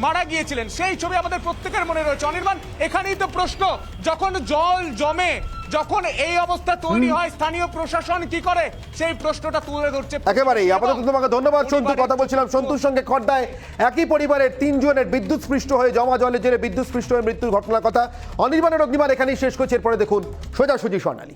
মারা গিয়েছিলেন, সেই ছবি আমাদের প্রত্যেকের মনে রয়েছে। অনির্বাণ, এখানেই তো প্রশ্ন, যখন জল জমে, যখন এই অবস্থা তৈরি হয়, স্থানীয় প্রশাসন কি করে, সেই প্রশ্নটা তুলে ধরছে। একেবারেই। আপাতত তোমাকে ধন্যবাদ সন্তু। কথা বলছিলাম সন্তুর সঙ্গে। খড়দায় একই পরিবারের 3 জনের বিদ্যুৎস্পৃষ্ট হয়ে, জমা জলের জেরে বিদ্যুৎস্পৃষ্ট হয়ে মৃত্যুর ঘটনার কথা। অনির্বাণের অগ্নিবাণ এখানেই শেষ করছে। এরপরে দেখুন সোজাসুজি স্বর্ণালী।